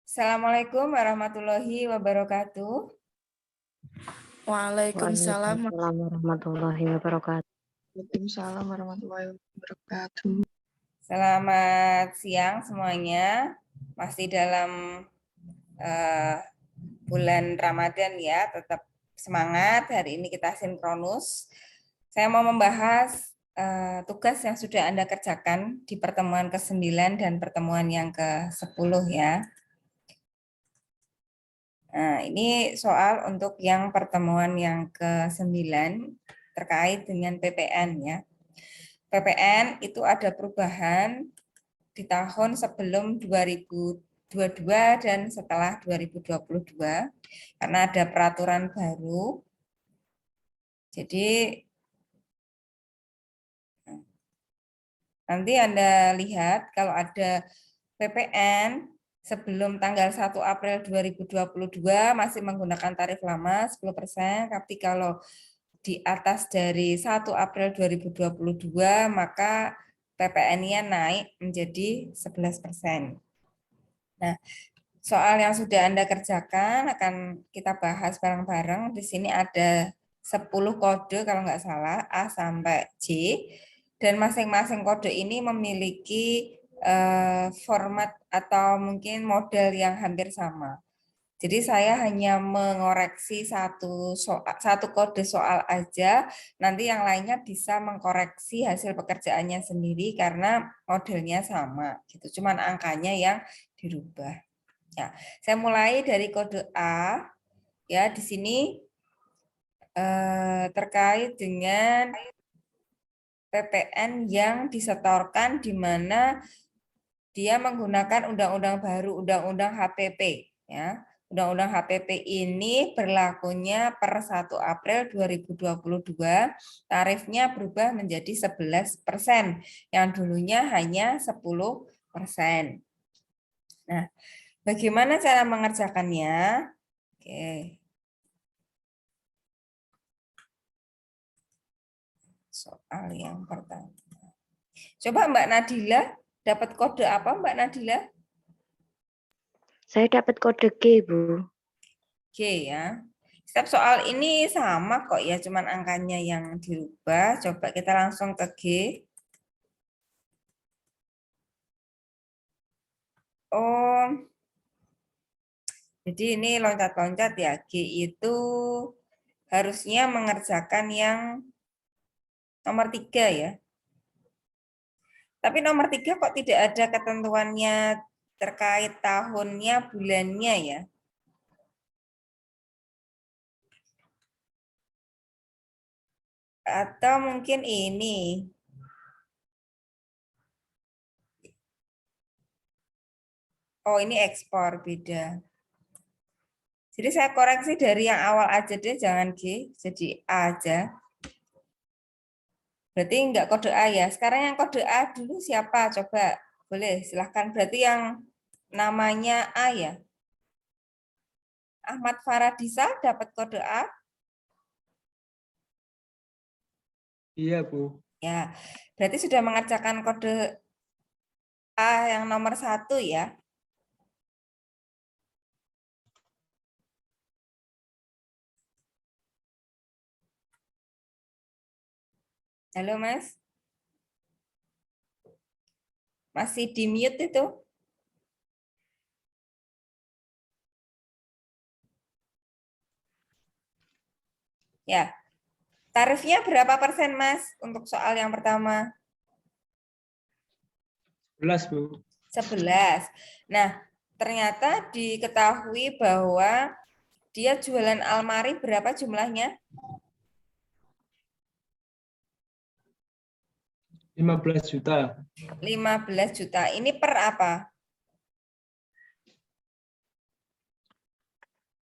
Assalamualaikum warahmatullahi wabarakatuh. Waalaikumsalam. Waalaikumsalam warahmatullahi wabarakatuh. Waalaikumsalam warahmatullahi wabarakatuh. Selamat siang semuanya. Masih dalam bulan Ramadan ya, tetap semangat. Hari ini kita sinkronus. Saya mau membahas tugas yang sudah Anda kerjakan di pertemuan ke-9 dan pertemuan yang ke-10 ya. Nah, ini soal untuk yang pertemuan yang ke-9 terkait dengan PPN ya. PPN itu ada perubahan di tahun sebelum 2022 dan setelah 2022 karena ada peraturan baru. Jadi nanti Anda lihat kalau ada PPN sebelum tanggal 1 April 2022 masih menggunakan tarif lama 10%, tapi kalau di atas dari 1 April 2022 maka PPN-nya naik menjadi 11%. Nah, soal yang sudah Anda kerjakan akan kita bahas bareng-bareng. Di sini ada 10 kode kalau nggak salah, A sampai J. Dan masing-masing kode ini memiliki format atau mungkin model yang hampir sama. Jadi saya hanya mengoreksi satu kode soal aja, nanti yang lainnya bisa mengkoreksi hasil pekerjaannya sendiri karena modelnya sama. Gitu. Cuman angkanya yang dirubah. Ya, saya mulai dari kode A. Ya, di sini terkait dengan PPN yang disetorkan di mana dia menggunakan undang-undang baru, undang-undang HPP. Ya. Undang-undang HPP ini berlakunya per 1 April 2022, tarifnya berubah menjadi 11%, yang dulunya hanya 10%. Nah, bagaimana cara mengerjakannya? Oke. Soal yang pertama. Coba Mbak Nadila, dapat kode apa Mbak Nadila? Saya dapat kode G, Bu. G ya. Setiap soal ini sama kok ya, cuman angkanya yang dirubah. Coba kita langsung ke G. Oh, jadi ini loncat-loncat ya. G itu harusnya mengerjakan yang nomor 3 ya. Tapi nomor 3 kok tidak ada ketentuannya terkait tahunnya, bulannya ya. Atau mungkin ini. Oh, ini ekspor, beda. Jadi saya koreksi dari yang awal aja deh, jangan G, jadi A aja. Berarti enggak kode A ya. Sekarang yang kode A dulu siapa? Coba, boleh silahkan. Berarti yang namanya A ya. Ahmad Faradisa dapat kode A? Iya, Bu. Ya, berarti sudah mengerjakan kode A yang nomor 1 ya. Halo Mas. Masih di mute itu? Ya. Tarifnya berapa persen Mas untuk soal yang pertama? 11, Bu. 11. Nah, ternyata diketahui bahwa dia jualan almari berapa jumlahnya? 15 juta 15 juta. Ini per apa?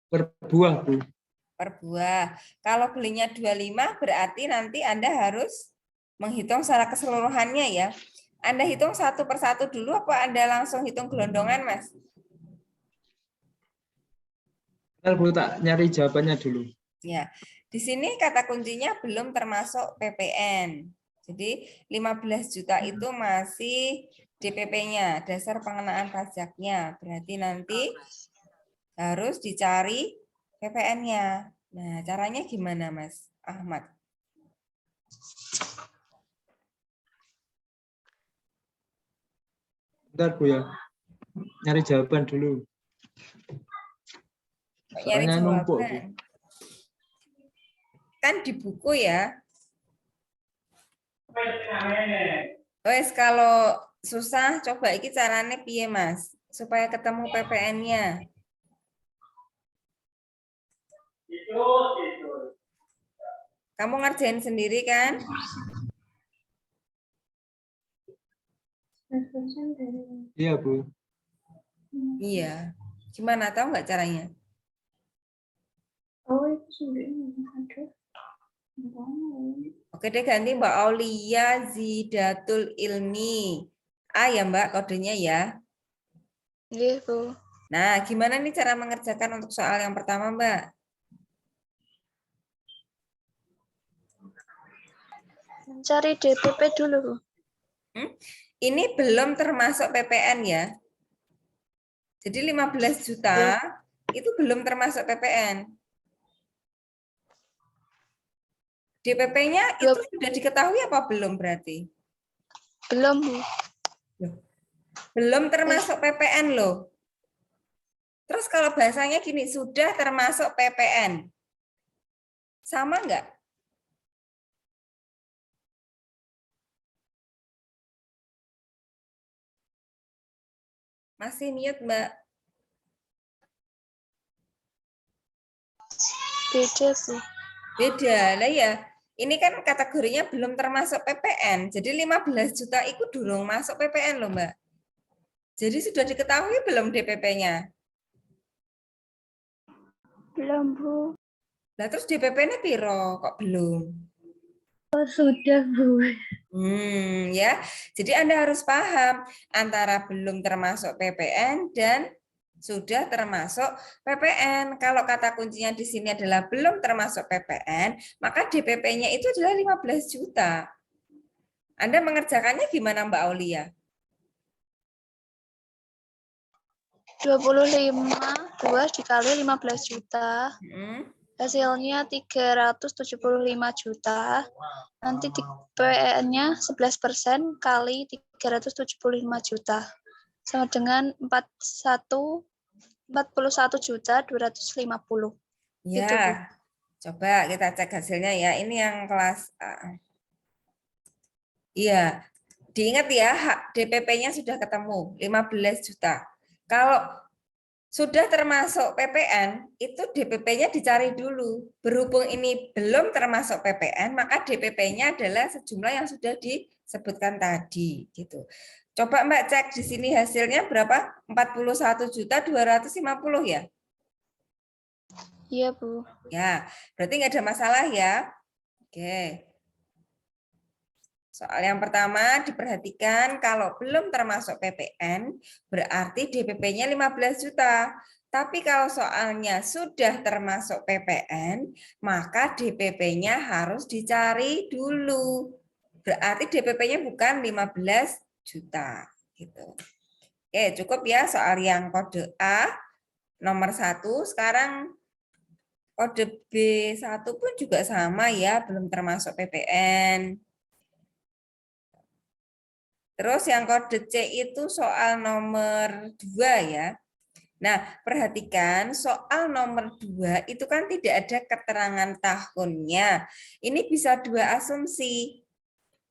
per buah, Bu. Per buah. Kalau belinya 25 berarti nanti Anda harus menghitung secara keseluruhannya ya. Anda hitung satu persatu dulu apa Anda langsung hitung gelondongan, Mas? Ntar, Bu, tak nyari jawabannya dulu. Ya. Di sini kata kuncinya belum termasuk PPN. Jadi 15 juta itu masih DPP-nya, dasar pengenaan pajaknya. Berarti nanti harus dicari PPN-nya. Nah, caranya gimana, Mas Ahmad? Bentar Bu ya. Nyari jawaban dulu. Nyari Soalnya numpuk Bu. jawaban. Kan di buku ya. Wes kalau susah coba iki caranya piye, Mas? Supaya ketemu PPN-nya. Kamu ngerjain sendiri kan? Iya Bu. Iya. Gimana, tahu nggak caranya? Oh, itu sebenarnya ada. Oke deh, ganti Mbak Aulia Zidatul Ilmi. A ya Mbak kodenya ya. Iya, Bu. Nah, gimana nih cara mengerjakan untuk soal yang pertama, Mbak? Cari DPP dulu, Bu. Ini belum termasuk PPN ya. Jadi 15 juta itu belum termasuk PPN. DPP-nya itu sudah diketahui apa belum berarti? Belum, Bu. Belum termasuk PPN loh. Terus kalau bahasanya gini, sudah termasuk PPN. Sama enggak? Masih mute, Mbak. Beda, Bu. Beda. Lah ya, ini kan kategorinya belum termasuk PPN. Jadi 15 juta itu durung masuk PPN loh, Mbak. Jadi sudah diketahui belum DPP-nya? Belum, Bu. Lah terus DPP-nya piro? Kok belum? Oh, sudah, Bu. Ya. Jadi Anda harus paham antara belum termasuk PPN dan sudah termasuk PPN. Kalau kata kuncinya di sini adalah belum termasuk PPN, maka DPP-nya itu adalah 15 juta. Anda mengerjakannya gimana, Mbak Aulia? 25, 2 dikali 15 juta. Hmm. Hasilnya 375 juta. Nanti PPN-nya 11% kali 375 juta. Sama dengan 41 juta 250. Ya, Gitu, Bu. coba kita cek hasilnya ya. Ini yang kelas A. Iya, diingat ya, DPP-nya sudah ketemu 15 juta. Kalau sudah termasuk PPN, itu DPP-nya dicari dulu. Berhubung ini belum termasuk PPN, maka DPP-nya adalah sejumlah yang sudah disebutkan tadi, gitu. Coba Mbak cek di sini hasilnya berapa? 41.250 ya? Iya, Bu. Ya, berarti nggak ada masalah ya. Oke. Soal yang pertama diperhatikan kalau belum termasuk PPN berarti DPP-nya 15 juta. Tapi kalau soalnya sudah termasuk PPN, maka DPP-nya harus dicari dulu. Berarti DPP-nya bukan 15 juta. Gitu. Oke, cukup ya soal yang kode A nomor 1. Sekarang kode B1 pun juga sama ya, belum termasuk PPN. Terus yang kode C itu soal nomor 2 ya. Nah, perhatikan soal nomor 2 itu kan tidak ada keterangan tahunnya. Ini bisa dua asumsi.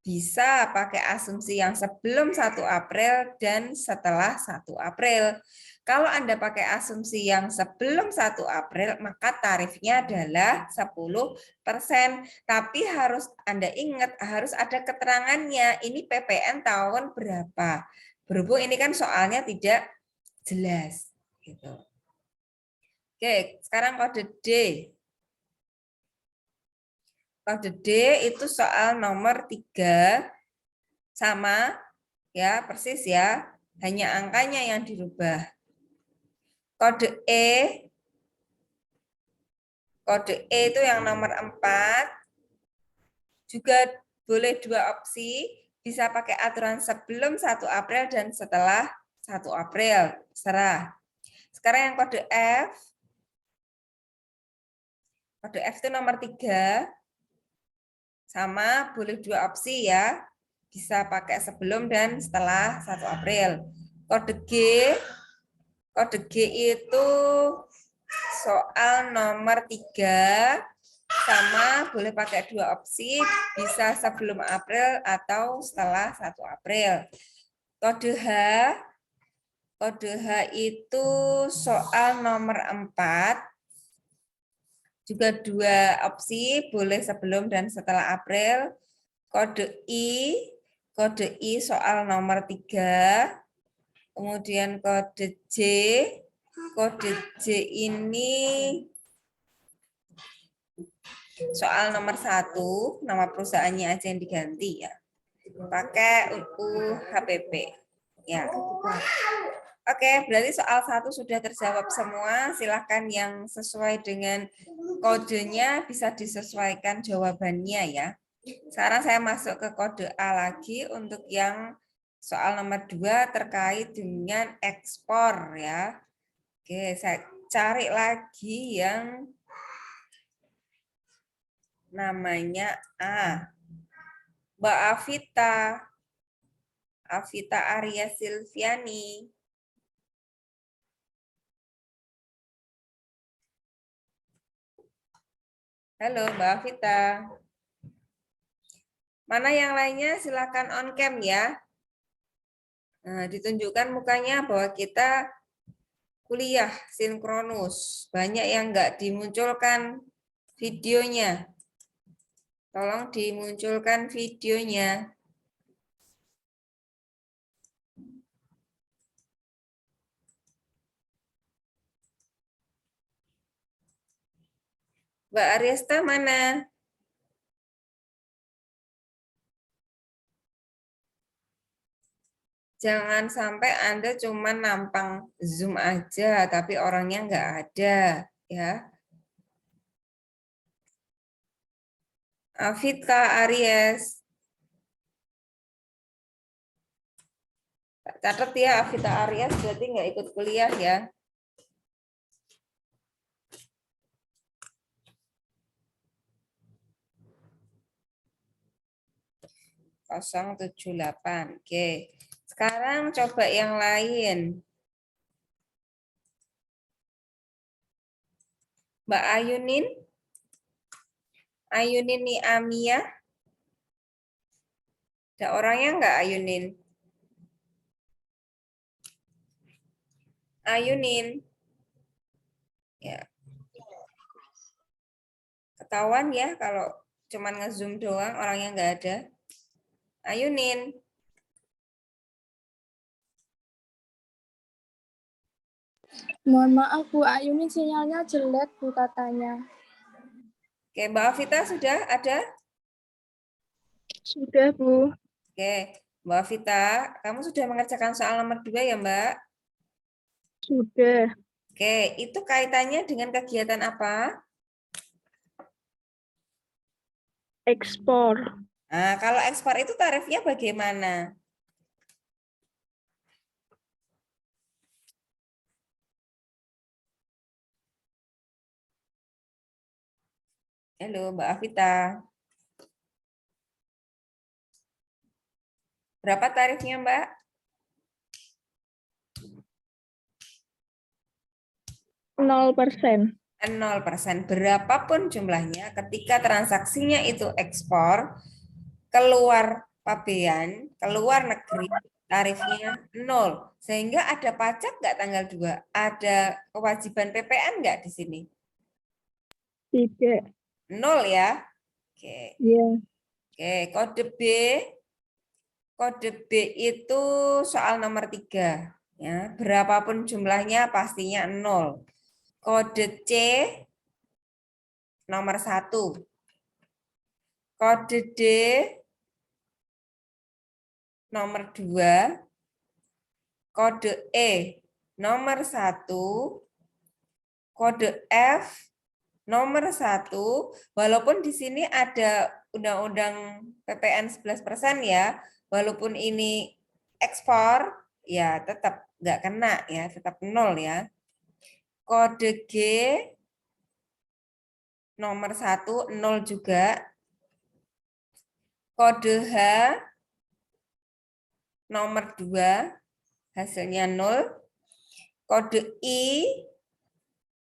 Bisa pakai asumsi yang sebelum 1 April dan setelah 1 April. Kalau Anda pakai asumsi yang sebelum 1 April, maka tarifnya adalah 10%. Tapi harus Anda ingat, harus ada keterangannya. Ini PPN tahun berapa. Berhubung ini kan soalnya tidak jelas. Gitu. Oke, sekarang kode D. Kode D itu soal nomor 3. Sama, ya persis ya. Hanya angkanya yang dirubah. Kode E itu yang nomor 4, juga boleh dua opsi, bisa pakai aturan sebelum 1 April dan setelah 1 April. Serah. Sekarang yang kode F. Kode F itu nomor 3. Sama, boleh 2 opsi ya. Bisa pakai sebelum dan setelah 1 April. Kode G itu soal nomor 3. Sama, boleh pakai 2 opsi, bisa sebelum April atau setelah 1 April. Kode H itu soal nomor 4. Juga 2 opsi, boleh sebelum dan setelah April. Kode I soal nomor 3. Kemudian kode J ini soal nomor 1, nama perusahaannya aja yang diganti ya. Pakai UHPP. Ya. Oke, berarti soal 1 sudah terjawab semua. Silahkan yang sesuai dengan kodenya bisa disesuaikan jawabannya ya. Sekarang saya masuk ke kode A lagi untuk yang soal nomor 2 terkait dengan ekspor ya. Oke, saya cari lagi yang namanya A. Mbak Avita Arya Silviani. Halo Mbak Avita. Mana yang lainnya silakan on cam ya. Nah, ditunjukkan mukanya bahwa kita kuliah sinkronus. Banyak yang enggak dimunculkan videonya. Tolong dimunculkan videonya. Mbak Ariesta mana? Jangan sampai Anda cuma nampang Zoom aja, tapi orangnya nggak ada, ya. Avita Aries. Catat ya, Avita Aries berarti nggak ikut kuliah ya. (078). Oke. Sekarang coba yang lain. Mbak Ayunin Niamia. Ada orangnya nggak Ayunin? Ayunin. Ya. Ketahuan ya kalau cuman nge-zoom doang, orangnya nggak ada. Ayunin. Mohon maaf Bu, Ayunin sinyalnya jelek Bu katanya. Oke, Mbak Avita sudah ada? Sudah Bu. Oke, Mbak Avita, kamu sudah mengerjakan soal nomor 2 ya Mbak? Sudah. Oke, itu kaitannya dengan kegiatan apa? Ekspor. Nah, kalau ekspor itu tarifnya bagaimana? Halo, Mbak Avita. Berapa tarifnya, Mbak? 0%. 0%. Berapapun jumlahnya, ketika transaksinya itu ekspor, keluar pabean, keluar negeri, tarifnya 0. Sehingga ada pajak nggak tanggal 2? Ada kewajiban PPN nggak di sini? Tidak. 0 ya? Oke. Ya. Oke, kode B. Kode B itu soal nomor 3. Ya, berapapun jumlahnya pastinya 0. Kode C nomor 1. Kode D nomor 2. Kode E nomor 1. Kode F nomor 1. Walaupun di sini ada undang-undang PPN 11% ya, walaupun ini ekspor, ya tetap nggak kena ya, tetap 0 ya. Kode G nomor 1 0 juga. Kode H nomor 2 hasilnya 0. Kode I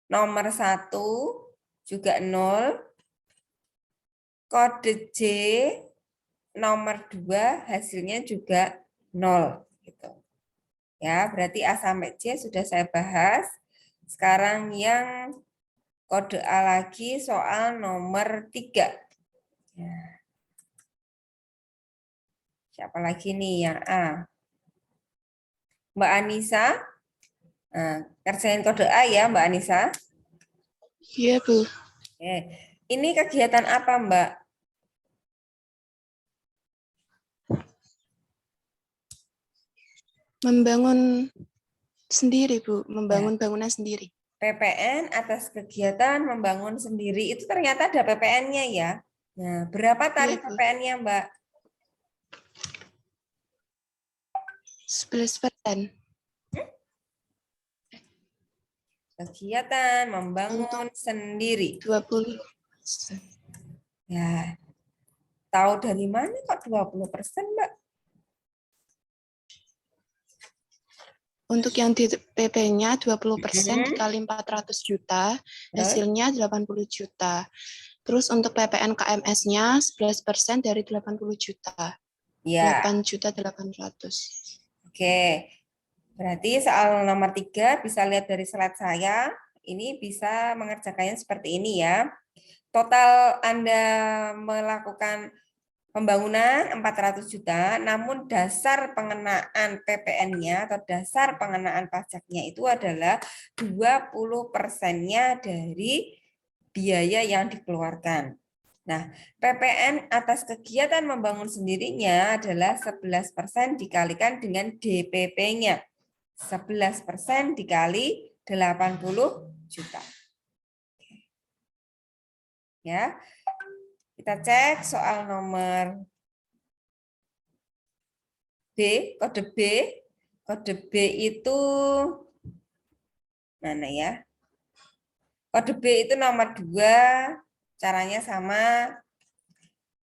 nomor 1 juga 0. Kode J nomor 2 hasilnya juga 0 gitu. Ya, berarti A sampai J sudah saya bahas. Sekarang yang kode A lagi soal nomor 3. Ya. Siapa lagi nih yang A? Mbak Anissa. Nah, kerjain kode A ya Mbak Anissa. Iya, Bu. Oke. Ini kegiatan apa Mbak? Membangun sendiri, Bu. Membangun bangunan sendiri. PPN atas kegiatan membangun sendiri. Itu ternyata ada PPN-nya ya. Nah, berapa tarif Iya, Bu. PPN-nya Mbak? 11%. Kegiatan membangun sendiri. 20%. Ya, tahu dari mana kok 20% Mbak? Untuk yang di PP-nya 20% dikali 400 juta, hasilnya 80 juta. Terus untuk PPN KMS-nya 11% dari 80 juta. Ya. 8.800.000. Oke. Berarti soal nomor 3 bisa lihat dari slide saya. Ini bisa mengerjakannya seperti ini ya. Total Anda melakukan pembangunan 400 juta, namun dasar pengenaan PPN-nya atau dasar pengenaan pajaknya itu adalah 20%-nya dari biaya yang dikeluarkan. Nah, PPN atas kegiatan membangun sendirinya adalah 11% dikalikan dengan DPP-nya. 11% dikali 80 juta. Ya. Kita cek soal nomor B, kode B. Kode B itu mana ya? Kode B itu nomor 2, caranya sama.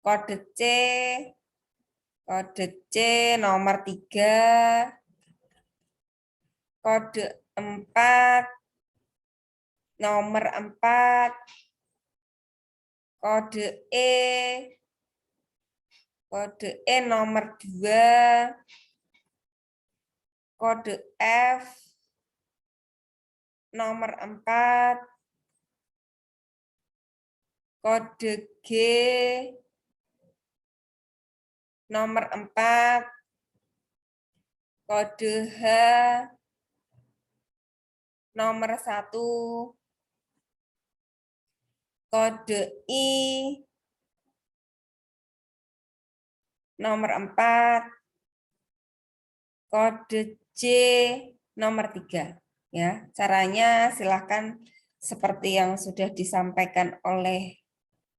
Kode C nomor 3. Kode 4 nomor 4. Kode E nomor 2. Kode F nomor 4. Kode G nomor 4. Kode H nomor 1. Kode I nomor 4. Kode J nomor 3. Ya, caranya silakan seperti yang sudah disampaikan oleh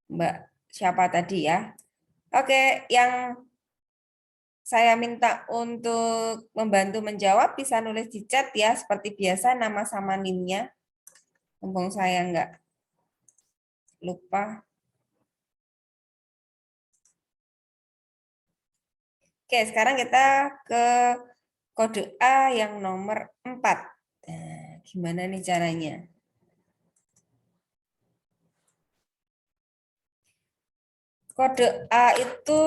Mbak siapa tadi ya. Oke, yang saya minta untuk membantu menjawab bisa nulis di chat ya, seperti biasa nama sama NIM-nya. Mumpung saya nggak lupa. Oke, sekarang kita ke kode A yang nomor 4. Nah, gimana nih caranya? Kode A itu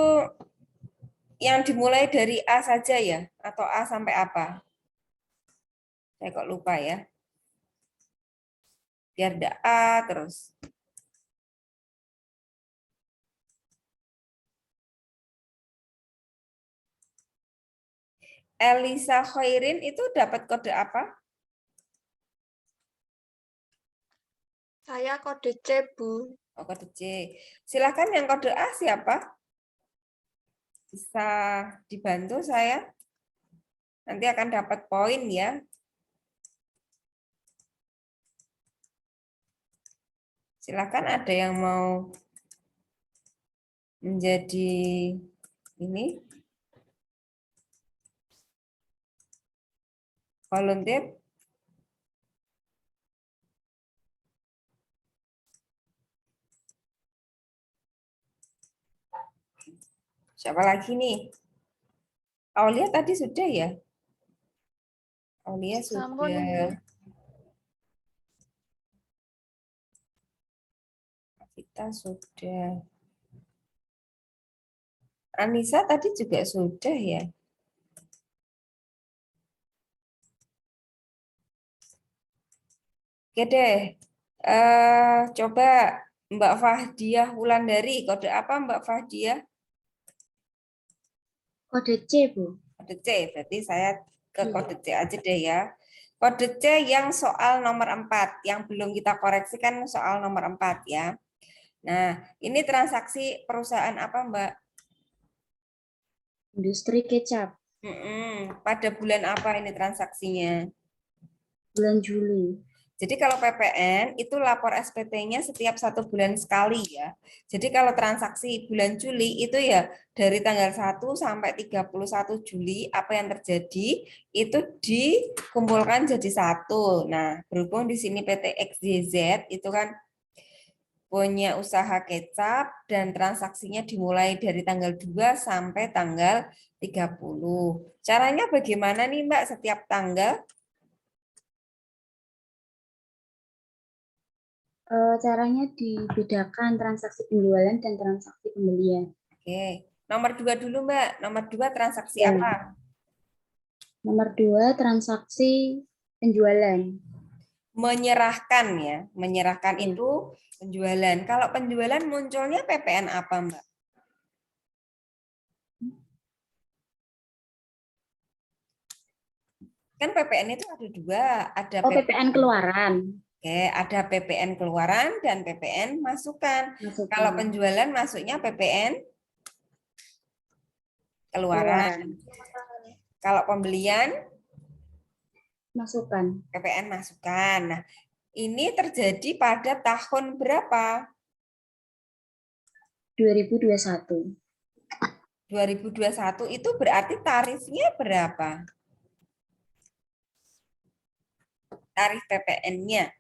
yang dimulai dari A saja ya? Atau A sampai apa? Saya kok lupa ya. Biar ada A terus. Elisa Khairin itu dapat kode apa? Saya kode C, Bu. Oh, kode C. Silakan yang kode A siapa? Bisa dibantu saya? Nanti akan dapat poin ya. Silakan ada yang mau menjadi ini Volunteer. Siapa lagi nih? Aulia tadi sudah ya? Aulia Sampun, sudah. Kita sudah. Anissa tadi juga sudah ya? Oke deh. Coba Mbak Fahdiah Wulandari. Kode apa Mbak Fahdiah? Kode C, Bu. Kode C. Berarti saya ke kode C aja deh ya. Kode C yang soal nomor 4. Yang belum kita koreksikan soal nomor 4 ya. Nah, ini transaksi perusahaan apa Mbak? Industri kecap. Pada bulan apa ini transaksinya? Bulan Juli. Jadi kalau PPN itu lapor SPT-nya setiap 1 bulan sekali ya. Jadi kalau transaksi bulan Juli itu ya dari tanggal 1 sampai 31 Juli apa yang terjadi itu dikumpulkan jadi 1. Nah, berhubung di sini PT XYZ itu kan punya usaha kecap dan transaksinya dimulai dari tanggal 2 sampai tanggal 30. Caranya bagaimana nih Mbak setiap tanggal? Caranya dibedakan transaksi penjualan dan transaksi pembelian. Oke, nomor 2 dulu Mbak. Nomor 2 transaksi Ya. apa? Nomor 2, transaksi penjualan. Menyerahkan ya. Menyerahkan Ya. itu penjualan. Kalau penjualan munculnya PPN apa Mbak? Kan PPN itu ada 2. Ada Oh, PPN keluaran. Oke, ada PPN keluaran dan PPN masukan. Masukan. Kalau penjualan masuknya PPN keluaran. Kalau pembelian Masukan. PPN masukan. Nah, ini terjadi pada tahun berapa? 2021. 2021 itu berarti tarifnya berapa? Tarif PPN-nya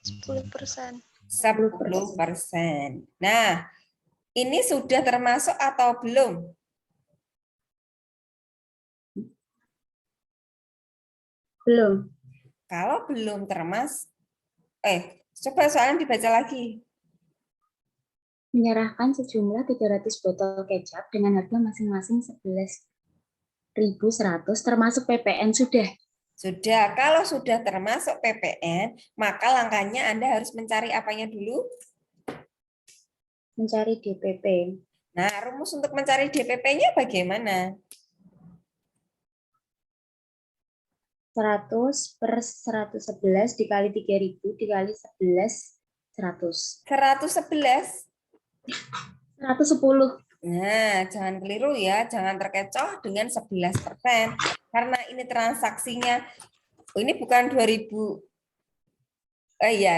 10%. 10%. Nah, ini sudah termasuk atau belum? Belum. Kalau belum termasuk, coba soalnya dibaca lagi. Menyerahkan sejumlah 300 botol kecap dengan harga masing-masing 11.100 termasuk PPN sudah. Sudah, kalau sudah termasuk PPN, maka langkahnya Anda harus mencari apanya dulu? Mencari DPP. Nah, rumus untuk mencari DPP-nya bagaimana? 100 per 111 dikali 3.000 dikali 11, 100. 111. 110. Nah, jangan keliru ya, jangan terkecoh dengan 11%. Karena ini transaksinya, ini bukan 2000,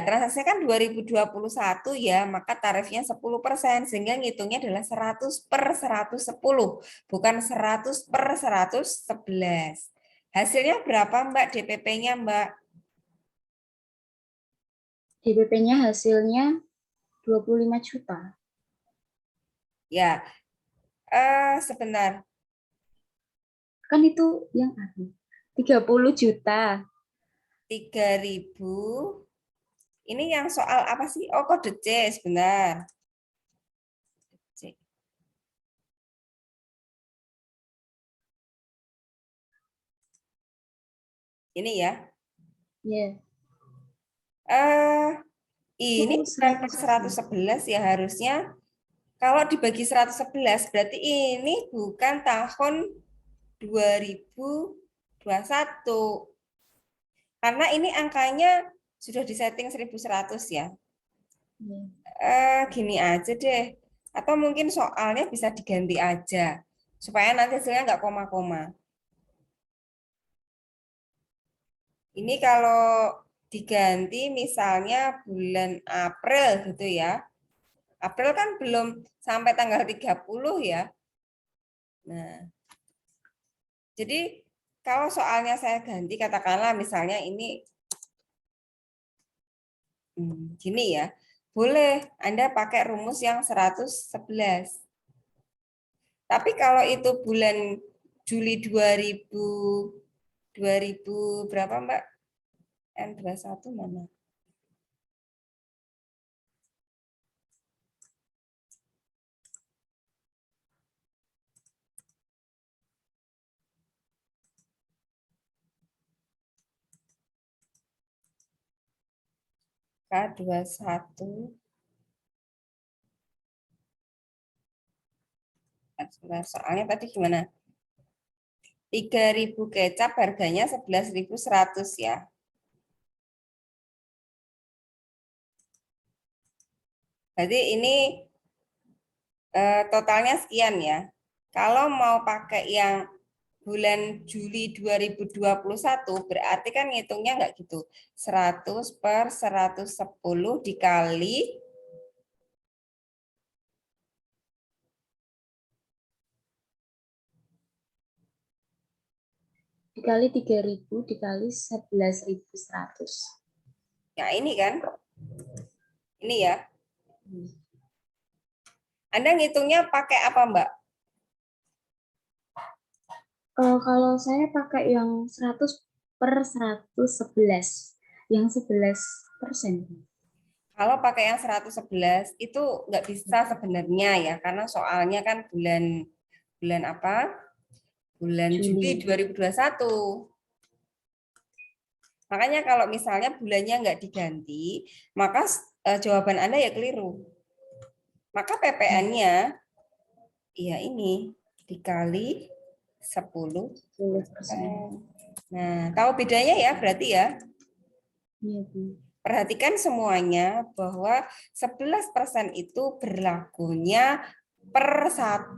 transaksinya kan 2021 ya, maka tarifnya 10%, sehingga ngitungnya adalah 100 per 110, bukan 100 per 111. Hasilnya berapa Mbak DPP-nya Mbak? DPP-nya hasilnya 25 juta. Ya, sebentar. Kan itu yang 30 juta. 3.000. Ini yang soal apa sih? Oh, kode C, sebentar. C. Ini ya. Ya. Ini bukan per 111 ya harusnya. Kalau dibagi 111 berarti ini bukan tahun 2021. Karena ini angkanya sudah disetting 1100 ya. Gini aja deh. Atau mungkin soalnya bisa diganti aja. Supaya nanti hasilnya nggak koma-koma. Ini kalau diganti misalnya bulan April gitu ya. April kan belum sampai tanggal 30 ya. Nah, jadi kalau soalnya saya ganti, katakanlah misalnya ini gini ya, boleh Anda pakai rumus yang 111. Tapi kalau itu bulan Juli 2000 berapa Mbak? N21 mana? K21. Soalnya tadi gimana? 3.000 kecap harganya 11.100 ya. Jadi ini totalnya sekian ya. Kalau mau pakai yang bulan Juli 2021 berarti kan ngitungnya enggak gitu. 100 per 110 dikali Dikali 3.000 dikali 11.100. ya ini kan. Ini ya. Anda ngitungnya pakai apa, Mbak? Kalau saya pakai yang 100 per 111, yang 11%. Kalau pakai yang 111 itu nggak bisa sebenarnya ya, karena soalnya kan bulan apa? Bulan Juli 2021. Makanya kalau misalnya bulannya nggak diganti, maka jawaban Anda ya keliru. Maka PPN-nya ya ini dikali 10%. Nah, tahu bedanya ya berarti ya? Iya, Bu. Perhatikan semuanya bahwa 11% itu berlakunya per 1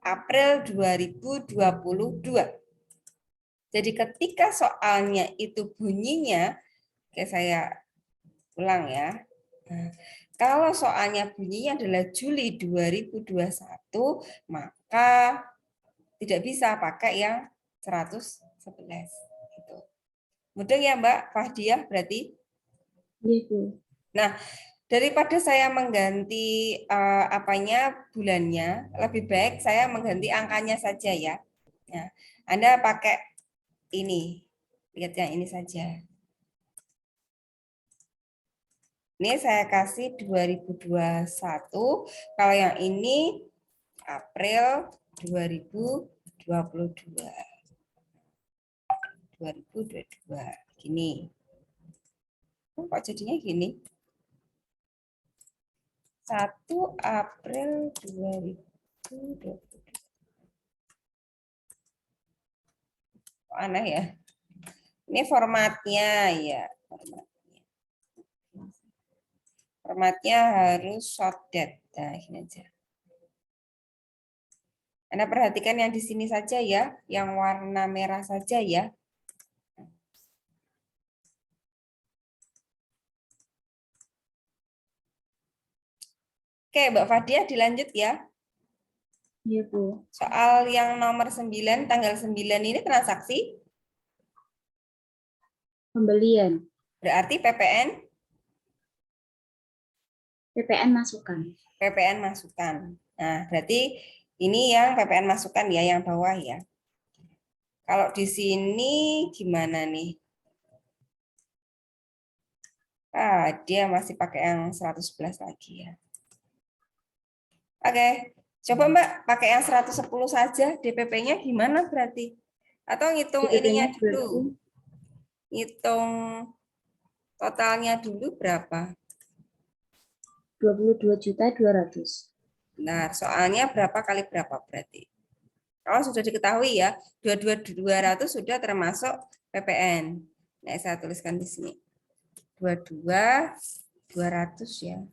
April 2022. Jadi ketika soalnya itu bunyinya, oke saya ulang ya. Nah, kalau soalnya bunyinya adalah Juli 2021, maka tidak bisa pakai yang 111. Gitu. Mudah ya Mbak Fahdiah berarti? Iya, Bu. Nah, daripada saya mengganti bulannya, lebih baik saya mengganti angkanya saja ya. Nah, Anda pakai ini. Lihat yang ini saja. Ini saya kasih 2021. Kalau yang ini April 2022. 2022. Gini. Kok jadinya gini? 1 April 2022. Kok aneh ya? Ini formatnya ya. Formatnya harus shortcut. Nah, ini aja. Anda perhatikan yang di sini saja ya, yang warna merah saja ya. Oke, Mbak Fadia dilanjut ya. Iya, Bu. Soal yang nomor 9, tanggal 9 ini transaksi. Pembelian. Berarti PPN? PPN masukan. PPN masukan. Nah, berarti ini yang PPN masukan ya, yang bawah ya. Kalau di sini gimana nih? Dia masih pakai yang 111 lagi ya. Oke, coba Mbak pakai yang 110 saja, DPP-nya gimana berarti? Atau ngitung ininya dulu? Ngitung totalnya dulu berapa? 22.200.000. Nah, soalnya berapa kali berapa berarti? Kalau sudah diketahui ya, 22.200 sudah termasuk PPN. Nah, saya tuliskan di sini. 22.200 ya.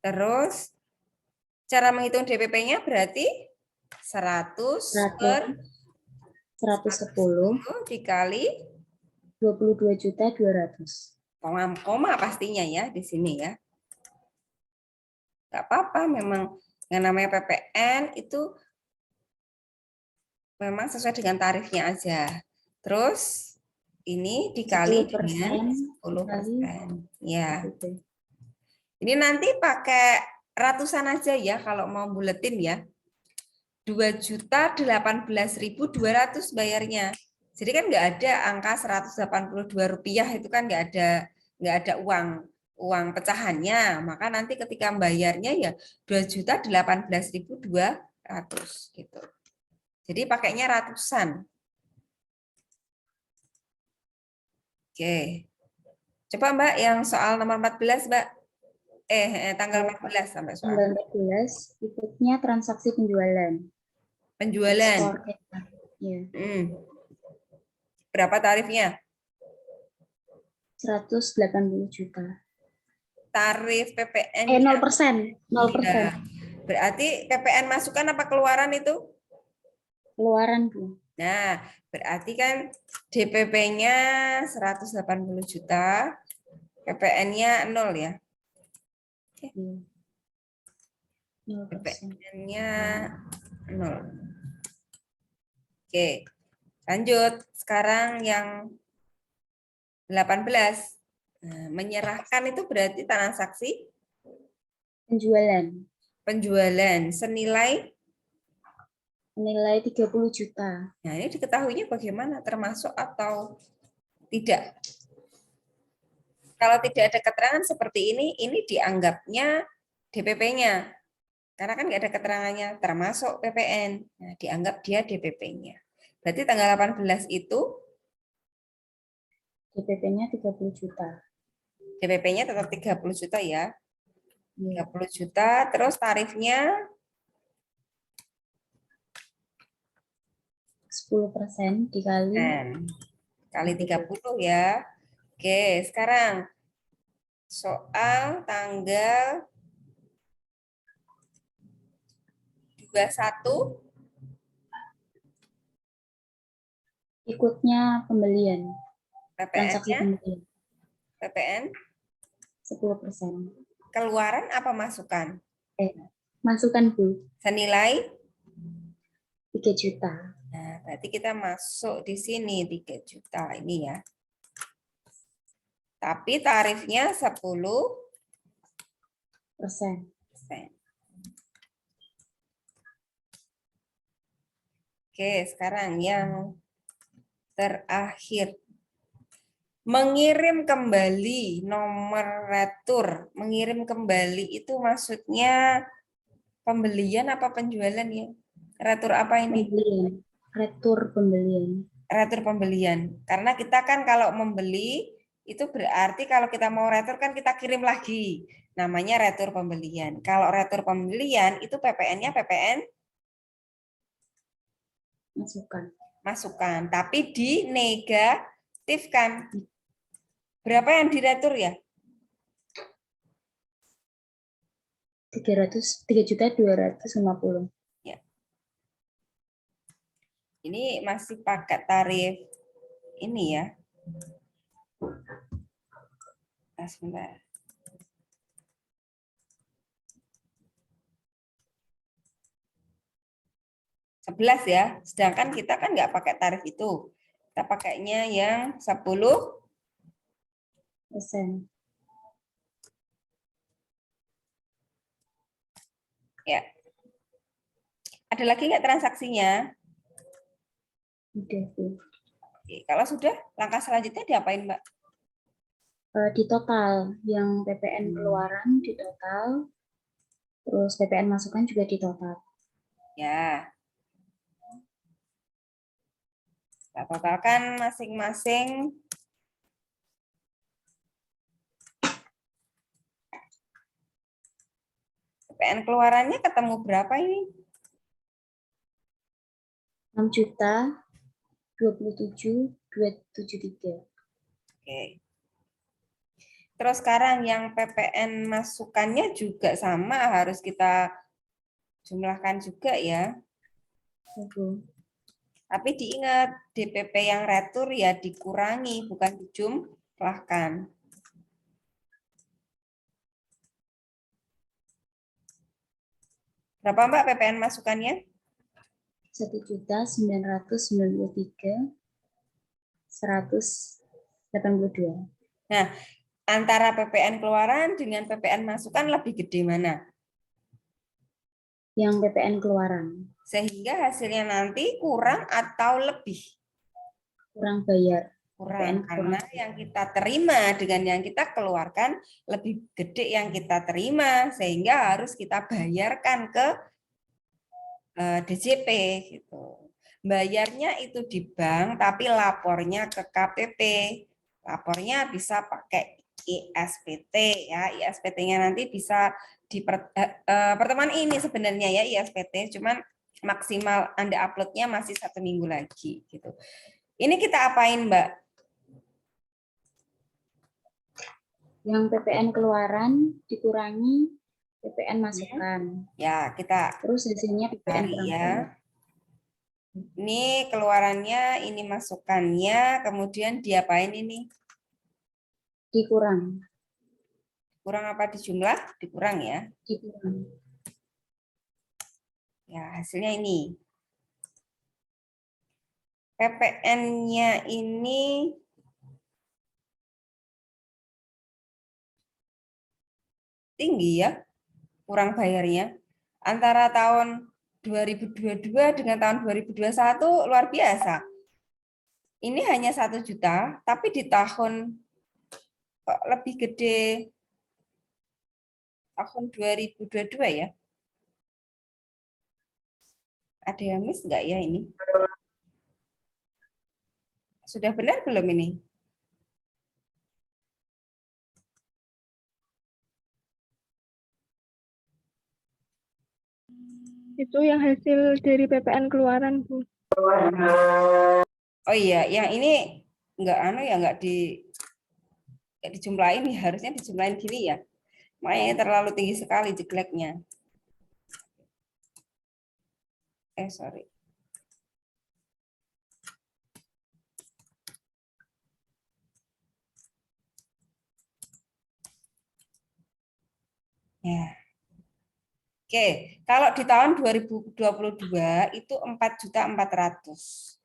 Terus cara menghitung DPP-nya berarti 100 per 110 dikali 22.200.000. koma pastinya ya di sini ya. nggak apa-apa, memang yang namanya PPN itu memang sesuai dengan tarifnya aja. Terus ini dikali 10% dengan dikali 10%. Ya. PPB. Ini nanti pakai ratusan aja ya kalau mau buletin ya. 2.018.200 bayarnya. Jadi kan nggak ada angka Rp182 itu kan nggak ada uang pecahannya. Maka nanti ketika bayarnya ya 2.018.200 gitu. Jadi pakainya ratusan. Oke. Coba Mbak yang soal nomor 14, Mbak. Tanggal 14 sampai soal. Tanggal 14 ikutnya transaksi penjualan. Penjualan. Ekspor. Ya, Berapa tarifnya? 180 juta. Tarif PPN. 0%. 0%. Iya. Berarti PPN masukan apa keluaran itu? Keluaran, Bu. Nah, berarti kan DPP-nya 180 juta, PPN-nya 0 ya. Iya. 0%. PPN-nya 0. Oke, lanjut. Sekarang yang 18. Nah, menyerahkan itu berarti transaksi Penjualan. senilai. Nilai 30 juta. Nah, ini diketahuinya bagaimana? Termasuk atau tidak? Kalau tidak ada keterangan seperti ini dianggapnya DPP-nya. Karena kan nggak ada keterangannya, termasuk PPN. Nah, dianggap dia DPP-nya. Berarti tanggal 18 itu DPP-nya 30 juta. DPP-nya tetap 30 juta ya. Iya. 30 juta, terus tarifnya 10% dikali kali 30 ya. Oke, sekarang soal tanggal 21 ikutnya pembelian. Transaksi PPN-nya, pembelian. PPN 10%. keluaran apa masukan? Masukan, Bu. Senilai 3 juta. Nah, berarti kita masuk di sini 3 juta ini ya. Tapi tarifnya 10%. Oke, sekarang yang terakhir. Mengirim kembali nomor retur. Mengirim kembali itu maksudnya pembelian apa penjualan ya? Retur apa ini? Pembelian. Retur pembelian. Retur pembelian. Karena kita kan kalau membeli itu berarti kalau kita mau retur kan kita kirim lagi. Namanya retur pembelian. Kalau retur pembelian itu PPN-nya PPN masukan, tapi dinegatifkan. Berapa yang diretur ya? 3.250. Ya. Ini masih pakai tarif ini ya. Sebentar. Sebelas ya. Sedangkan kita kan nggak pakai tarif itu. Kita pakainya yang 10%. Ya. Ada lagi nggak transaksinya? Udah, Bu. Oke, kalau sudah, langkah selanjutnya diapain, Mbak? Di total, yang PPN keluaran di total, terus PPN masukan juga di total. Ya. Kita totalkan masing-masing. PPN keluarannya ketemu berapa ini? 6.027.273. Oke. Terus sekarang yang PPN masukannya juga sama, harus kita jumlahkan juga ya. Tapi diingat, DPP yang retur ya dikurangi, bukan dijumlahkan. Berapa Mbak PPN masukannya? 1.993.182. Nah, antara PPN keluaran dengan PPN masukan lebih gede mana? Yang PPN keluaran Sehingga hasilnya nanti kurang atau lebih? kurang bayar. Kurang, PPN karena kurang. yang kita terima dengan yang kita keluarkan lebih gede yang kita terima, sehingga harus kita bayarkan ke DJP gitu. Bayarnya itu di bank, tapi lapornya ke KPP. Lapornya bisa pakai ISPT ya. ISPT-nya nanti bisa di pertemuan ini sebenarnya ya ISPT, cuman maksimal Anda uploadnya masih 1 minggu lagi gitu. Ini kita apain Mbak? Yang PPN keluaran dikurangi PPN masukan. Ya, kita Terus hasilnya PPN cari kurang ya. bayar. Ini keluarannya, ini masukannya, kemudian diapain ini? Dikurang. Kurang apa di jumlah? Dikurang ya. Dikurang. Ya, hasilnya ini. PPN-nya ini tinggi ya, kurang bayarnya. Antara tahun 2022 dengan tahun 2021 luar biasa. Ini hanya 1 juta, tapi di tahun kok lebih gede tahun 2022 ya. Ada yang miss nggak ya ini? Sudah benar belum ini? Itu yang hasil dari PPN keluaran, Bu. Oh iya, yang ini nggak ya nggak dijumlahin ya, harusnya dijumlahin gini ya. Makanya terlalu tinggi sekali jeleknya. Sorry. Ya. Oke, kalau di tahun 2022 itu 4.400.000.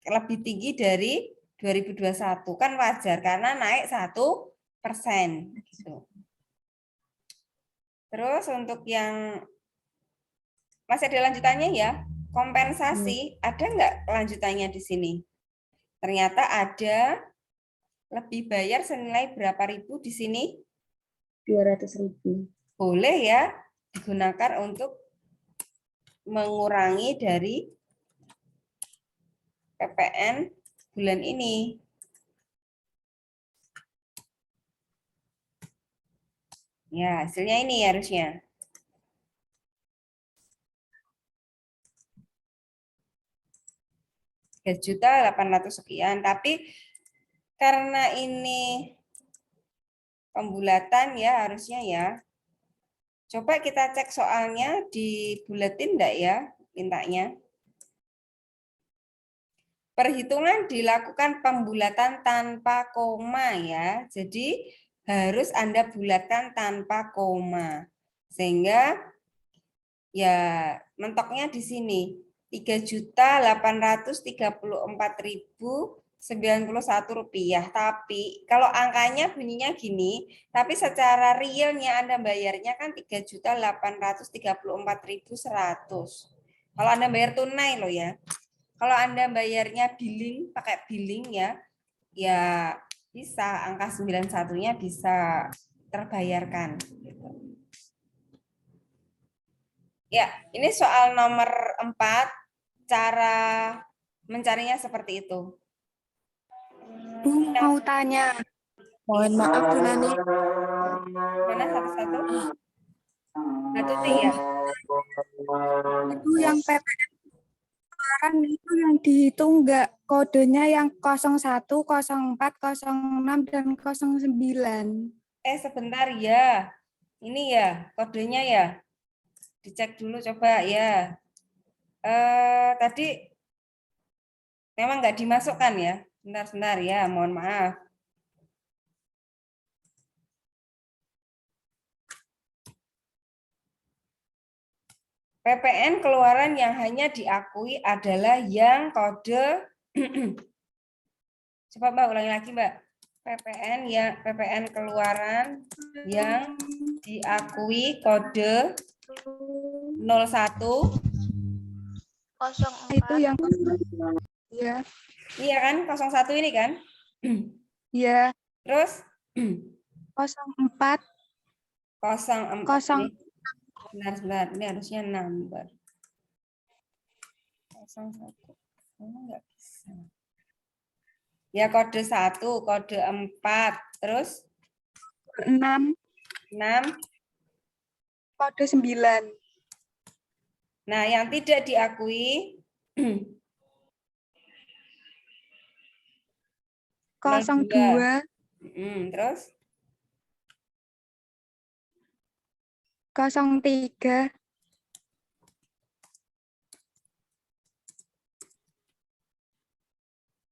Lebih tinggi dari 2021. Kan wajar karena naik 1%. Gitu. Terus untuk yang masih ada lanjutannya ya, kompensasi, ada nggak lanjutannya di sini? Ternyata ada lebih bayar senilai berapa ribu di sini? 200.000. Boleh ya digunakan untuk mengurangi dari PPN bulan ini. Ya, hasilnya ini harusnya. Rp3.800.000 sekian, tapi karena ini pembulatan ya harusnya ya. Coba kita cek soalnya di buletin enggak ya mintanya. Perhitungan dilakukan pembulatan tanpa koma ya. Jadi harus Anda bulatkan tanpa koma. Sehingga ya mentoknya di sini. 3.834.091 rupiah. Tapi kalau angkanya bunyinya gini, tapi secara realnya Anda bayarnya kan 3.834.100. Kalau Anda bayar tunai loh ya. Kalau Anda bayarnya billing, pakai billing ya, ya bisa angka 91-nya bisa terbayarkan. Ya, ini soal nomor 4, cara mencarinya seperti itu. Bu, mau tanya. Mohon maaf, Bu Nani. Mana satu-satu? Satu ya. Itu yang PPN kemarin itu yang dihitung nggak kodenya yang 01, 04, 06, dan 09. Sebentar ya. Ini ya, kodenya ya. Dicek dulu coba ya. Tadi memang nggak dimasukkan ya. Sebentar ya, mohon maaf. PPN keluaran yang hanya diakui adalah yang kode coba Mbak ulangi lagi Mbak. PPN keluaran yang diakui kode 01. Itu yang ya, Iya kan? 01 ini kan? ya, Terus 04 04. Kosong. Sebentar. Ini harusnya number. 01. Enggak bisa. Ya kode 1, kode 4, terus 6 6. kode 9. Nah, yang tidak diakui 02 terus 03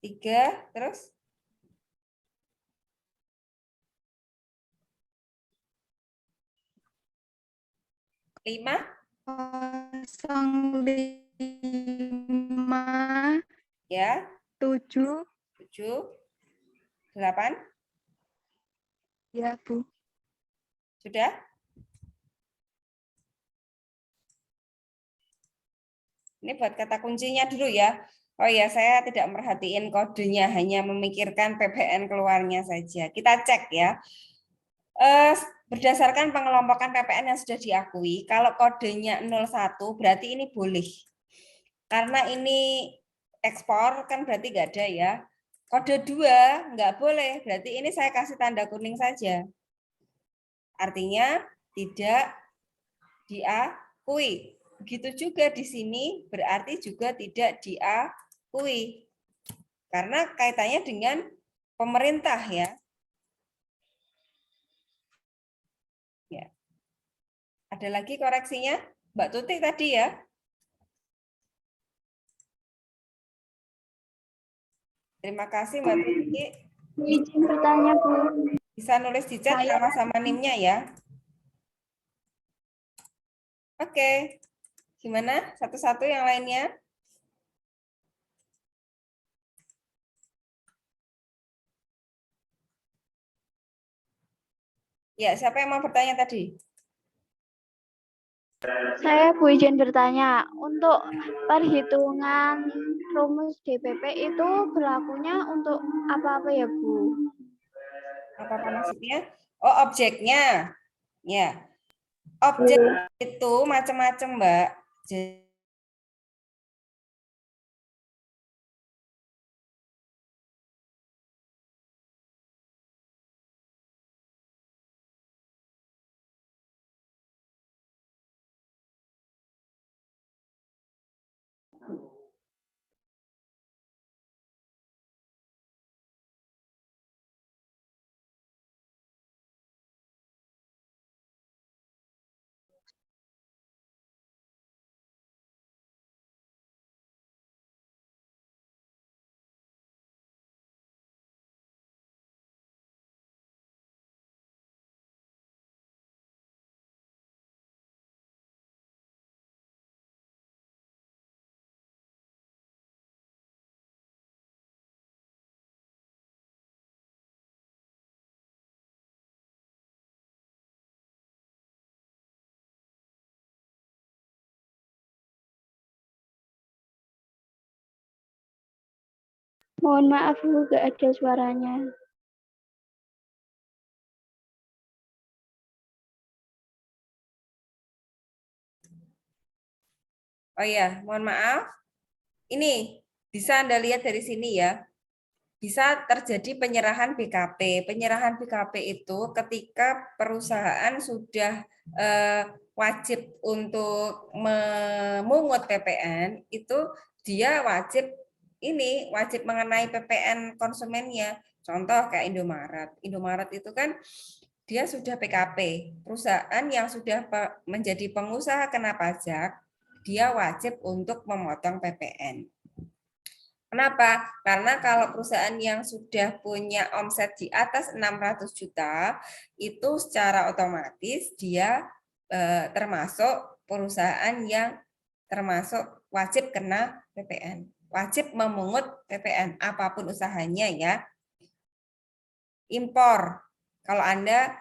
3, terus 5, 05 ya, 7 7, 8, ya Bu. sudah? Ini buat kata kuncinya dulu ya. Oh ya, saya tidak merhatiin kodenya, hanya memikirkan PPN keluarnya saja. Kita cek ya. Berdasarkan pengelompokan PPN yang sudah diakui, kalau kodenya 01 berarti ini boleh. Karena ini ekspor kan berarti nggak ada ya. Kode 2 nggak boleh, berarti ini saya kasih tanda kuning saja. Artinya tidak diakui. Begitu juga di sini berarti juga tidak diakui. Karena kaitannya dengan pemerintah ya. Ya. Ada lagi koreksinya? Mbak Tuti tadi ya? Terima kasih Mbak Tuti. Izin bertanya, Bu. Bisa nulis di chat nama sama NIM-nya ya. Oke. Gimana? Satu-satu yang lainnya? Ya, siapa yang mau bertanya tadi? Saya Bu izin bertanya, untuk perhitungan rumus DPP itu berlakunya untuk apa-apa ya Bu? Apa maksudnya? Oh, objeknya. Ya. Objek itu macam-macam, Mbak. Mohon maaf Bu, gak ada suaranya. Oh ya, mohon maaf. Ini bisa Anda lihat dari sini ya. Bisa terjadi penyerahan BKP. Penyerahan BKP itu ketika perusahaan sudah wajib untuk memungut PPN, itu dia wajib mengenai PPN konsumennya. Contoh kayak Indomaret. Indomaret itu kan dia sudah PKP. Perusahaan yang sudah menjadi pengusaha kena pajak, dia wajib untuk memotong PPN. Kenapa? Karena kalau perusahaan yang sudah punya omset di atas 600 juta, itu secara otomatis dia termasuk perusahaan yang termasuk wajib kena PPN. Wajib memungut PPN, apapun usahanya ya. Impor, kalau Anda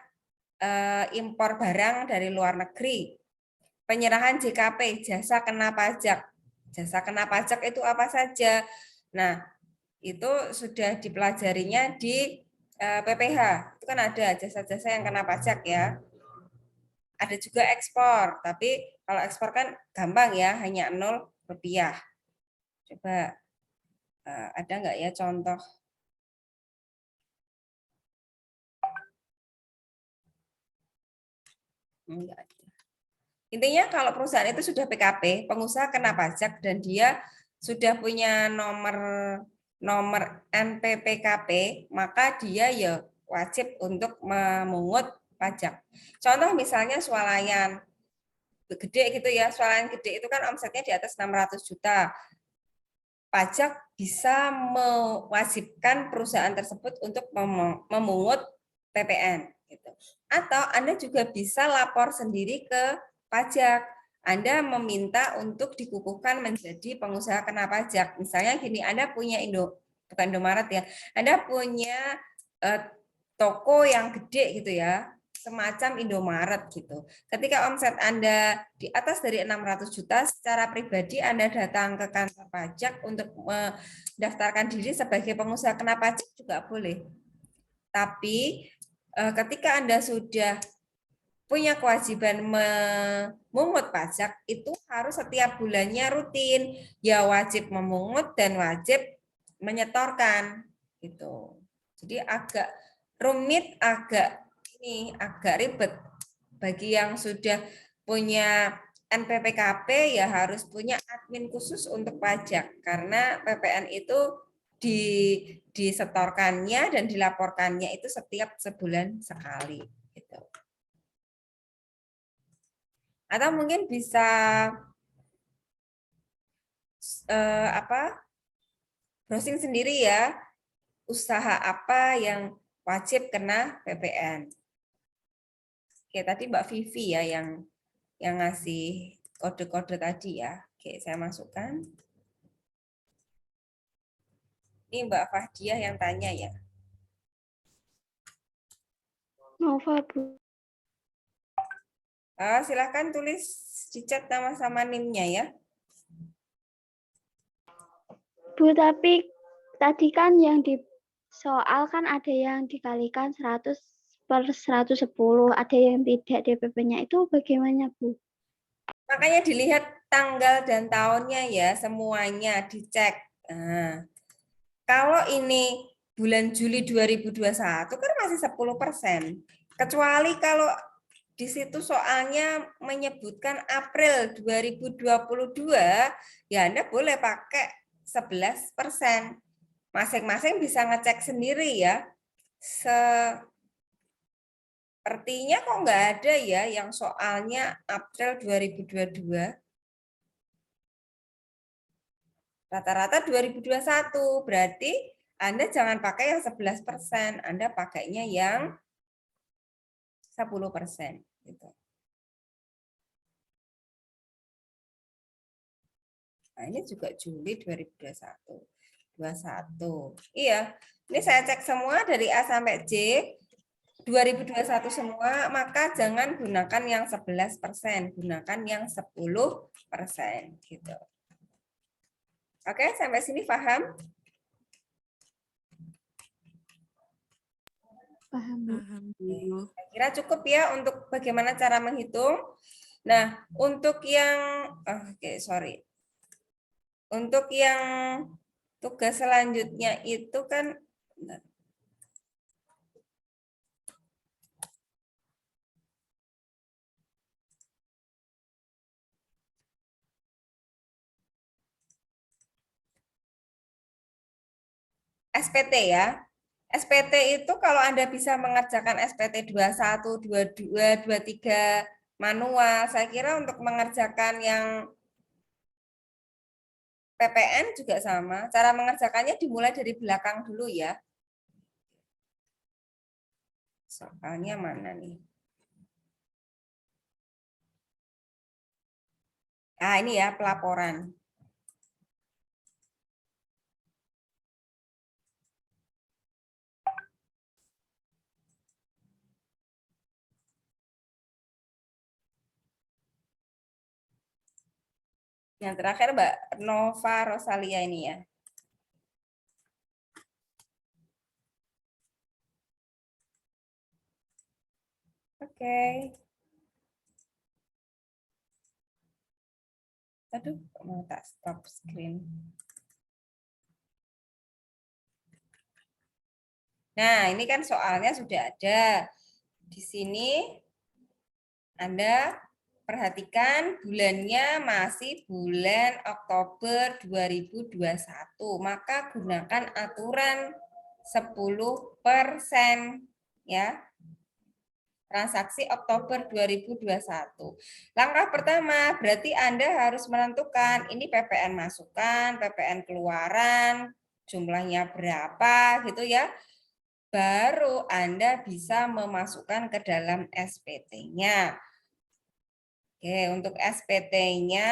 impor barang dari luar negeri. Penyerahan JKP, jasa kena pajak. Jasa kena pajak itu apa saja? Nah, itu sudah dipelajarinya di PPH. Itu kan ada jasa-jasa yang kena pajak ya. Ada juga ekspor, tapi kalau ekspor kan gampang ya, hanya Rp0. Coba ada nggak ya contoh? Enggak ada. Intinya kalau perusahaan itu sudah PKP, pengusaha kena pajak dan dia sudah punya nomor NPPKP, maka dia ya wajib untuk memungut pajak. Contoh misalnya swalayan gede gitu ya, swalayan gede itu kan omsetnya di atas 600 juta. Pajak bisa mewajibkan perusahaan tersebut untuk memungut PPN. Gitu. Atau Anda juga bisa lapor sendiri ke pajak. Anda meminta untuk dikukuhkan menjadi pengusaha kena pajak. Misalnya gini, Anda punya bukan Indomaret ya, Anda punya toko yang gede gitu ya, semacam Indomaret gitu. Ketika omset Anda di atas dari 600 juta, secara pribadi Anda datang ke kantor pajak untuk mendaftarkan diri sebagai pengusaha kena pajak juga boleh. Tapi ketika Anda sudah punya kewajiban memungut pajak, itu harus setiap bulannya rutin, ya wajib memungut dan wajib menyetorkan gitu. Jadi agak rumit, agak ribet. Bagi yang sudah punya NPPKP ya harus punya admin khusus untuk pajak, karena PPN itu disetorkannya dan dilaporkannya itu setiap sebulan sekali gitu. Atau mungkin bisa browsing sendiri ya, usaha apa yang wajib kena PPN. Oke, tadi Mbak Vivi ya yang ngasih kode-kode tadi ya. Oke, saya masukkan. Ini Mbak Fahdiah yang tanya ya. Nova, Bu. Silakan tulis di chat nama sama NIM-nya ya. Bu, tapi tadi kan yang di soal kan ada yang dikalikan 100 per 110, ada yang tidak DPP-nya, itu bagaimana, Bu? Makanya dilihat tanggal dan tahunnya ya, semuanya dicek. Nah, kalau ini bulan Juli 2021 kan masih 10%. Kecuali kalau di situ soalnya menyebutkan April 2022, ya Anda boleh pakai 11%. Masing-masing bisa ngecek sendiri ya. Sepertinya kok nggak ada ya yang soalnya April 2022. Rata-rata 2021, berarti Anda jangan pakai yang 11%, Anda pakainya yang 10%. Gitu. Nah, ini juga Juli 2021. 21. Iya, ini saya cek semua dari A sampai J, 2021 semua, maka jangan gunakan yang 11%, gunakan yang 10%. Gitu. Oke, sampai sini paham? Paham, Bu. Saya kira cukup ya untuk bagaimana cara menghitung. Nah, untuk yang untuk yang tugas selanjutnya itu kan SPT ya. SPT itu kalau Anda bisa mengerjakan SPT 21, 22, 23 manual, saya kira untuk mengerjakan yang PPN juga sama. Cara mengerjakannya dimulai dari belakang dulu ya. Soalnya mana nih? Nah, ini ya pelaporan. Yang terakhir Mbak Nova Rosalia ini ya. Oke. Aduh, mau tak stop screen. Nah, ini kan soalnya sudah ada. Di sini Anda perhatikan bulannya masih bulan Oktober 2021. Maka gunakan aturan 10% ya. Transaksi Oktober 2021. Langkah pertama, berarti Anda harus menentukan ini PPN masukan, PPN keluaran, jumlahnya berapa gitu ya. Baru Anda bisa memasukkan ke dalam SPT-nya. Oke, untuk SPT-nya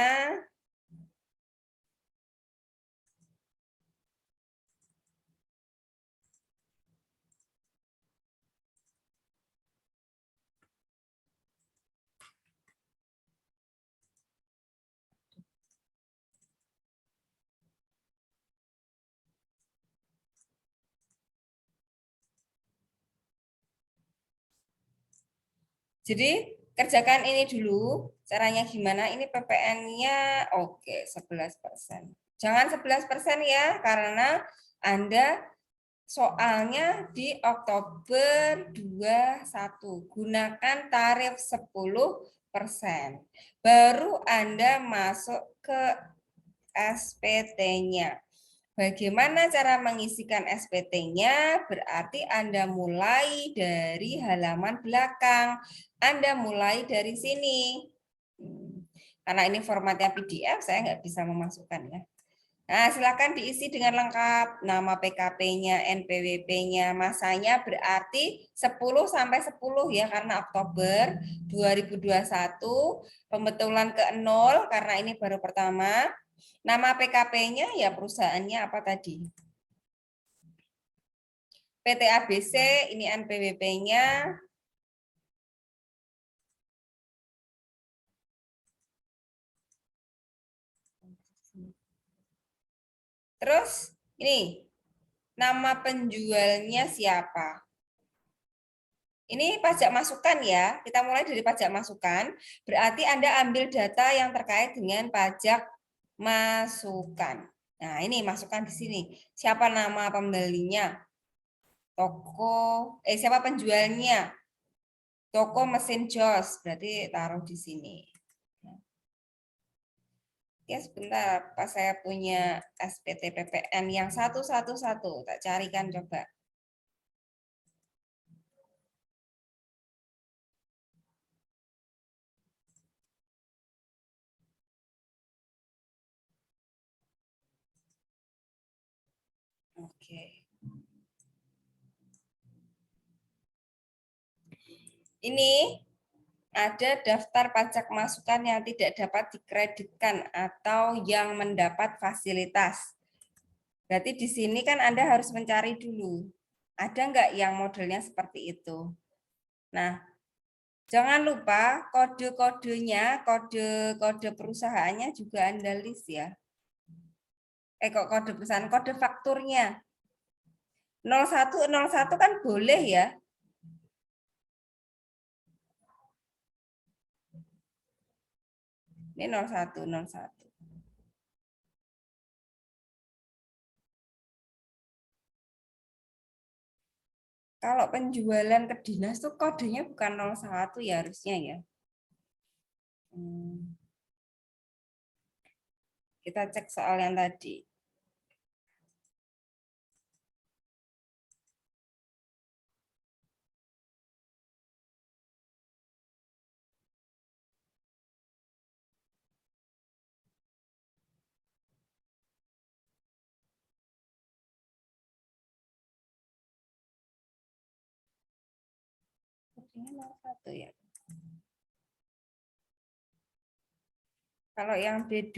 jadi kerjakan ini dulu. Caranya gimana? Ini PPN-nya oke 11%. Jangan 11% ya, karena Anda soalnya di Oktober 21. Gunakan tarif 10%. Baru Anda masuk ke SPT-nya. Bagaimana cara mengisikan SPT-nya? Berarti Anda mulai dari halaman belakang. Anda mulai dari sini. Karena ini formatnya PDF, saya nggak bisa memasukkan ya. Nah, silakan diisi dengan lengkap. Nama PKP-nya, NPWP-nya, masanya berarti 10 sampai 10 ya, karena Oktober 2021, pembetulan ke 0 karena ini baru pertama. Nama PKP-nya ya perusahaannya apa tadi? PT ABC, ini NPWP-nya. Terus ini nama penjualnya siapa? Ini pajak masukan ya. Kita mulai dari pajak masukan. Berarti Anda ambil data yang terkait dengan pajak masukan. Nah, ini masukkan di sini. Siapa nama pembelinya? Siapa penjualnya? Toko mesin jos. Berarti taruh di sini. Ya sebentar, pas saya punya SPT PPN yang 111, tak carikan coba. Oke. Ini ada daftar pajak masukan yang tidak dapat dikreditkan atau yang mendapat fasilitas. Berarti di sini kan Anda harus mencari dulu. Ada nggak yang modelnya seperti itu? Nah, jangan lupa kode-kodenya, kode perusahaannya juga Anda list ya. Kok kode perusahaan, kode fakturnya. 0101 kan boleh ya. Ini 0101. Kalau penjualan ke dinas tuh kodenya bukan 01 ya harusnya ya. Kita cek soal yang tadi. Kodenya 01 ya. Kalau yang B2,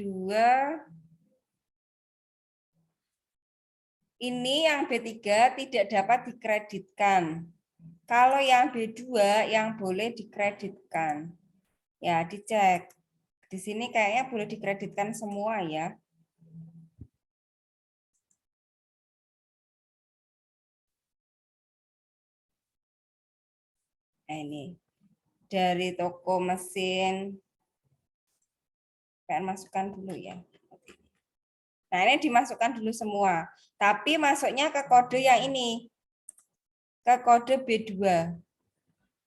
ini yang B3 tidak dapat dikreditkan. Kalau yang B2 yang boleh dikreditkan. Ya, dicek. Di sini kayaknya boleh dikreditkan semua ya. Nah, ini. Dari toko mesin. Saya masukkan dulu ya. Nah, ini dimasukkan dulu semua. Tapi masuknya ke kode yang ini. Ke kode B2.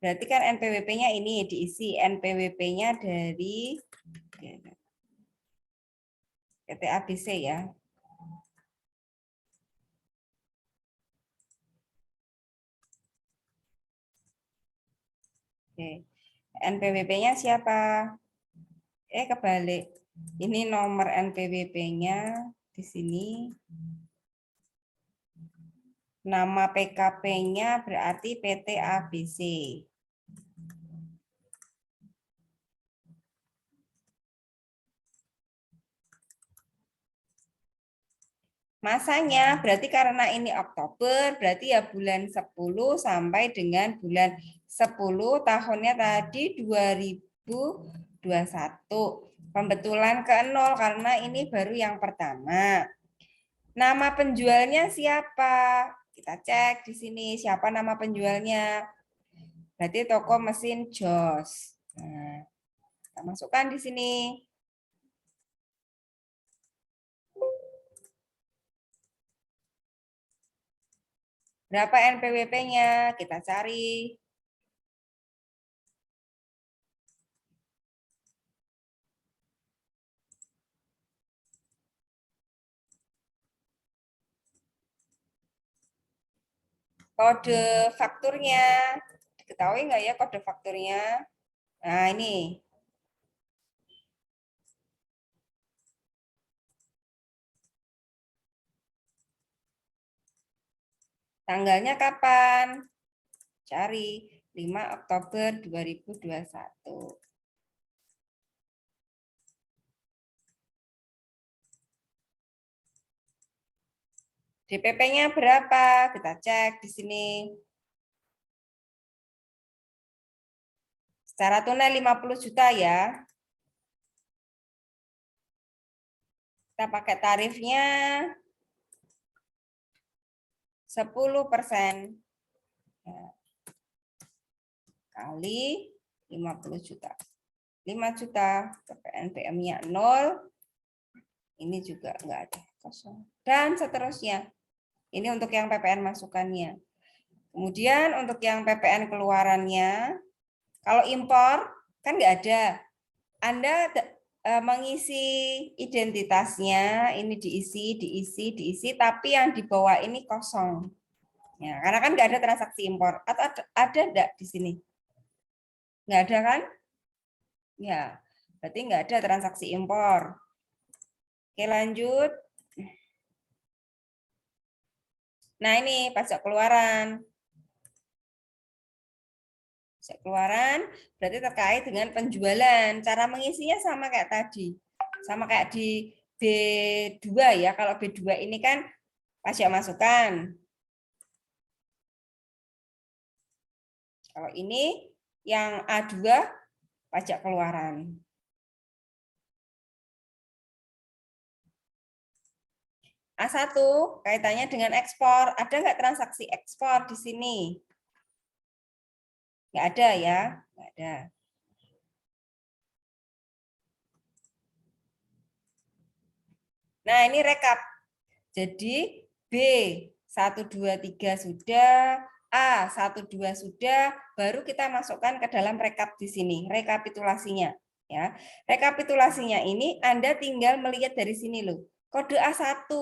Berarti kan NPWP-nya ini diisi. NPWP-nya dari PT ABC ya. Oke. NPWP-nya siapa? Kebalik. Ini nomor NPWP-nya di sini. Nama PKP-nya berarti PT ABC. Masanya berarti karena ini Oktober, berarti ya bulan 10 sampai dengan bulan 10 tahunnya tadi 2021. Pembetulan ke 0 karena ini baru yang pertama. Nama penjualnya siapa? Kita cek di sini siapa nama penjualnya. Berarti toko mesin Jos. Nah, kita masukkan di sini. Berapa NPWP-nya? Kita cari. Kode fakturnya. Diketahui nggak ya kode fakturnya? Nah, ini. Tanggalnya kapan? Cari 5 Oktober 2021. DPP-nya berapa? Kita cek di sini. Secara tunai 50 juta ya. Kita pakai tarifnya 10%. Kali 50 juta. 5 juta, PPNBM-nya 0. Ini juga enggak ada, kosong. Dan seterusnya. Ini untuk yang PPN masukannya. Kemudian untuk yang PPN keluarannya, kalau impor kan enggak ada. Anda mengisi identitasnya, ini diisi, tapi yang di bawah ini kosong. Ya, karena kan enggak ada transaksi impor. Atau ada enggak di sini? Enggak ada kan? Ya, berarti enggak ada transaksi impor. Oke, lanjut. Nah, ini pajak keluaran. Pajak keluaran berarti terkait dengan penjualan. Cara mengisinya sama kayak tadi. Sama kayak di B2 ya. Kalau B2 ini kan pajak masukan. Kalau ini yang A2 pajak keluaran. A1 kaitannya dengan ekspor. Ada nggak transaksi ekspor di sini? Nggak ada ya? Nggak ada. Nah, ini rekap. Jadi B1, 2, 3 sudah, A1, 2 sudah, baru kita masukkan ke dalam rekap di sini, rekapitulasinya. Ya, rekapitulasinya ini Anda tinggal melihat dari sini loh. Kode A1,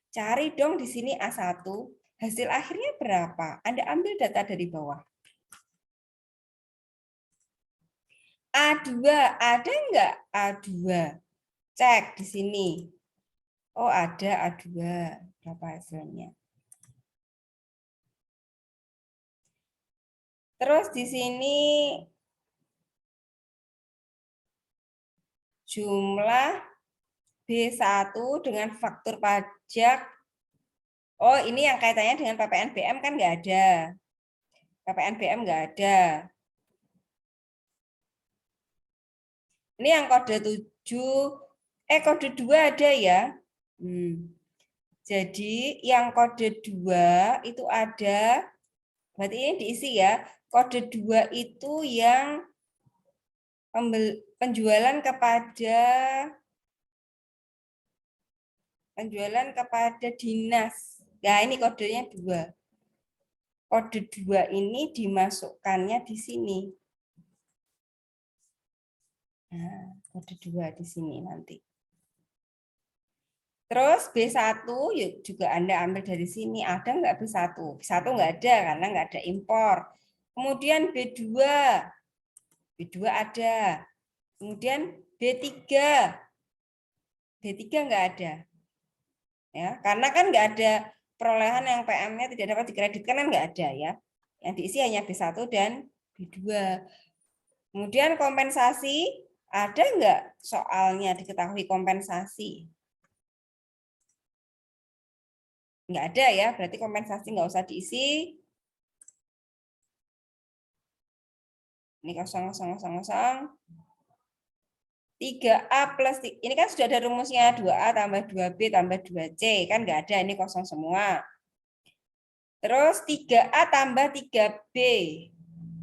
cari dong di sini A1, hasil akhirnya berapa? Anda ambil data dari bawah. A2, ada enggak A2? Cek di sini. Oh, ada A2. Berapa hasilnya? Terus di sini jumlah B1 dengan faktur pajak. Oh, ini yang kaitannya dengan PPNBM kan nggak ada. PPNBM nggak ada. Ini yang kode 7, kode 2 ada ya. Jadi yang kode 2 itu ada, berarti ini diisi ya. Kode 2 itu yang penjualan kepada dinas. Nah, ini kodenya 2. Kode 2 ini dimasukkannya di sini. Nah, kode 2 di sini nanti. Terus B1 juga Anda ambil dari sini. Ada nggak B1? B1 nggak ada karena nggak ada impor. Kemudian B2. B2 ada. Kemudian B3. B3 nggak ada. Ya, karena kan nggak ada perolehan yang PM-nya tidak dapat dikreditkan kan nggak ada ya. Yang diisi hanya B1 dan B2. Kemudian kompensasi, ada nggak soalnya diketahui kompensasi? Nggak ada ya, berarti kompensasi nggak usah diisi. Ini 0,000. 3A plus, ini kan sudah ada rumusnya 2A tambah 2B tambah 2C, kan nggak ada, ini kosong semua. Terus 3A tambah 3B.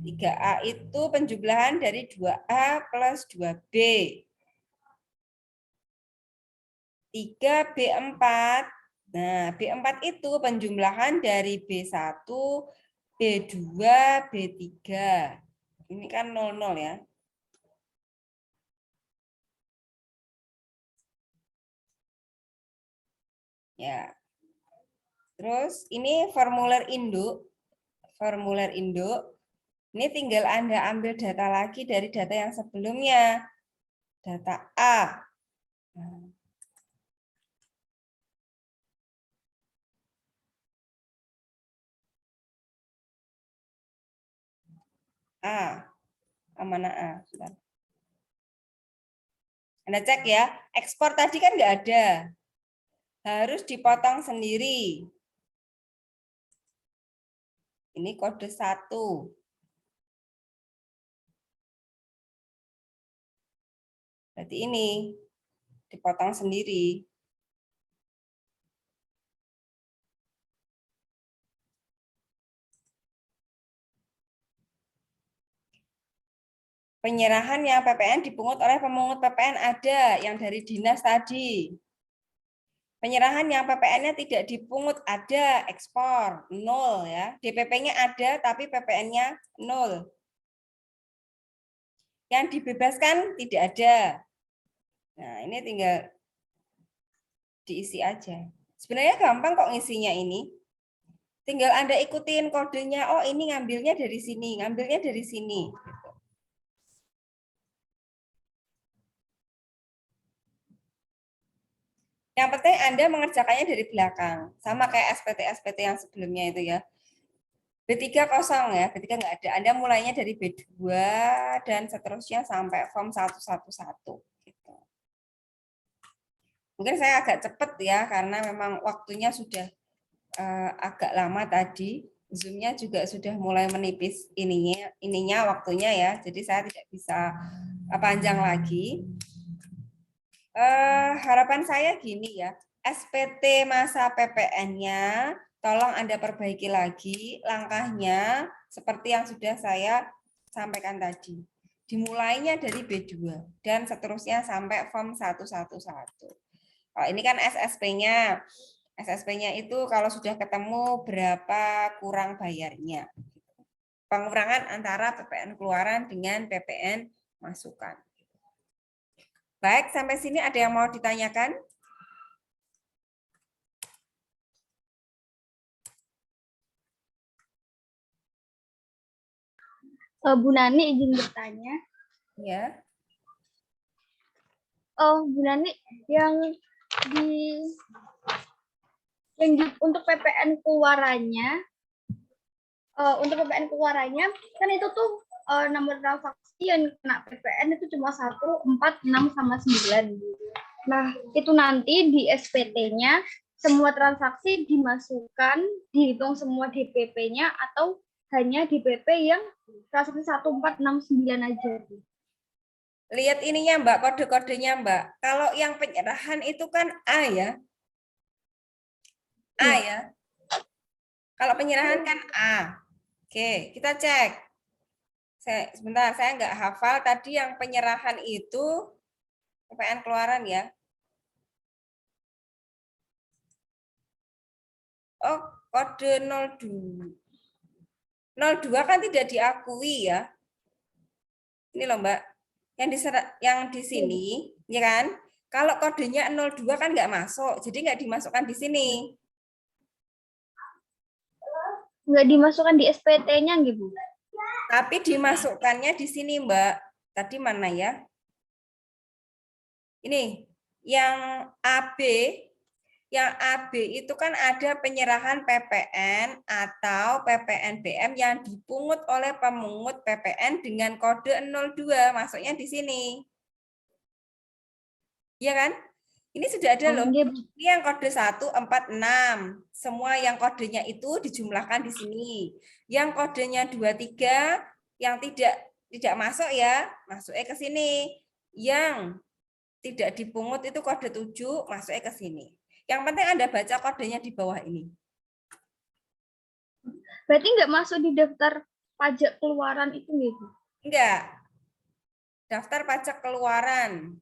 3A itu penjumlahan dari 2A plus 2B. 3B4. Nah, B4 itu penjumlahan dari B1, B2, B3. Ini kan 00 ya. Ya. Terus ini formulir induk. Formulir induk. Ini tinggal Anda ambil data lagi dari data yang sebelumnya. Data A. Mana A? Bentar. Anda cek ya, ekspor tadi kan nggak ada. Harus dipotong sendiri. Ini kode 1. Berarti ini dipotong sendiri. Penyerahan yang PPN dipungut oleh pemungut PPN ada yang dari dinas tadi. Penyerahan yang PPN-nya tidak dipungut ada, ekspor 0 ya. DPP-nya ada tapi PPN-nya 0. Yang dibebaskan tidak ada. Nah, ini tinggal diisi aja. Sebenarnya gampang kok ngisinya ini. Tinggal Anda ikutin kodenya, oh ini ngambilnya dari sini, ngambilnya dari sini. Yang penting Anda mengerjakannya dari belakang. Sama kayak SPT-SPT yang sebelumnya itu ya. B3 kosong ya, B3 nggak ada. Anda mulainya dari B2 dan seterusnya sampai form 111. Gitu. Mungkin saya agak cepat ya, karena memang waktunya sudah agak lama tadi. Zoom-nya juga sudah mulai menipis ininya waktunya ya. Jadi saya tidak bisa panjang lagi. Harapan saya gini ya, SPT masa PPN-nya tolong Anda perbaiki lagi langkahnya seperti yang sudah saya sampaikan tadi. Dimulainya dari B2 dan seterusnya sampai form 111. Kalau ini kan SSP-nya. SSP-nya itu kalau sudah ketemu berapa kurang bayarnya. Pengurangan antara PPN keluaran dengan PPN masukan. Baik, sampai sini ada yang mau ditanyakan? Bu Nani izin bertanya. Ya. Oh, Bu Nani, untuk PPN keluarannya, kan itu tuh nomor transaksi yang kena PPN itu cuma 1, 4, 6, sama 9. Nah, itu nanti di SPT-nya semua transaksi dimasukkan, dihitung semua DPP-nya atau hanya DPP yang transaksi 1, 4, 6, 9 aja. Lihat ininya Mbak, kode-kodenya Mbak. Kalau yang penyerahan itu kan A ya. A ya. Kalau penyerahan kan A. Oke, kita cek. Sebentar, saya nggak hafal tadi yang penyerahan itu PPN keluaran ya. Oh, kode 02. 02 kan tidak diakui ya. Ini loh Mbak. Yang di sini, ya kan? Kalau kodenya 02 kan nggak masuk, jadi nggak dimasukkan di sini. Nggak dimasukkan di SPT-nya, gitu. Tapi dimasukkannya di sini, Mbak. Tadi mana ya? Ini, yang AB, itu kan ada penyerahan PPN atau PPNBM yang dipungut oleh pemungut PPN dengan kode 02, masuknya di sini. Iya kan? Ini sudah ada loh. Ini yang kode 146. Semua yang kodenya itu dijumlahkan di sini. Yang kodenya 23 yang tidak masuk ya, masuknya ke sini. Yang tidak dipungut itu kode 7, masuknya ke sini. Yang penting Anda baca kodenya di bawah ini. Berarti nggak masuk di daftar pajak keluaran itu gitu? Enggak. Daftar pajak keluaran.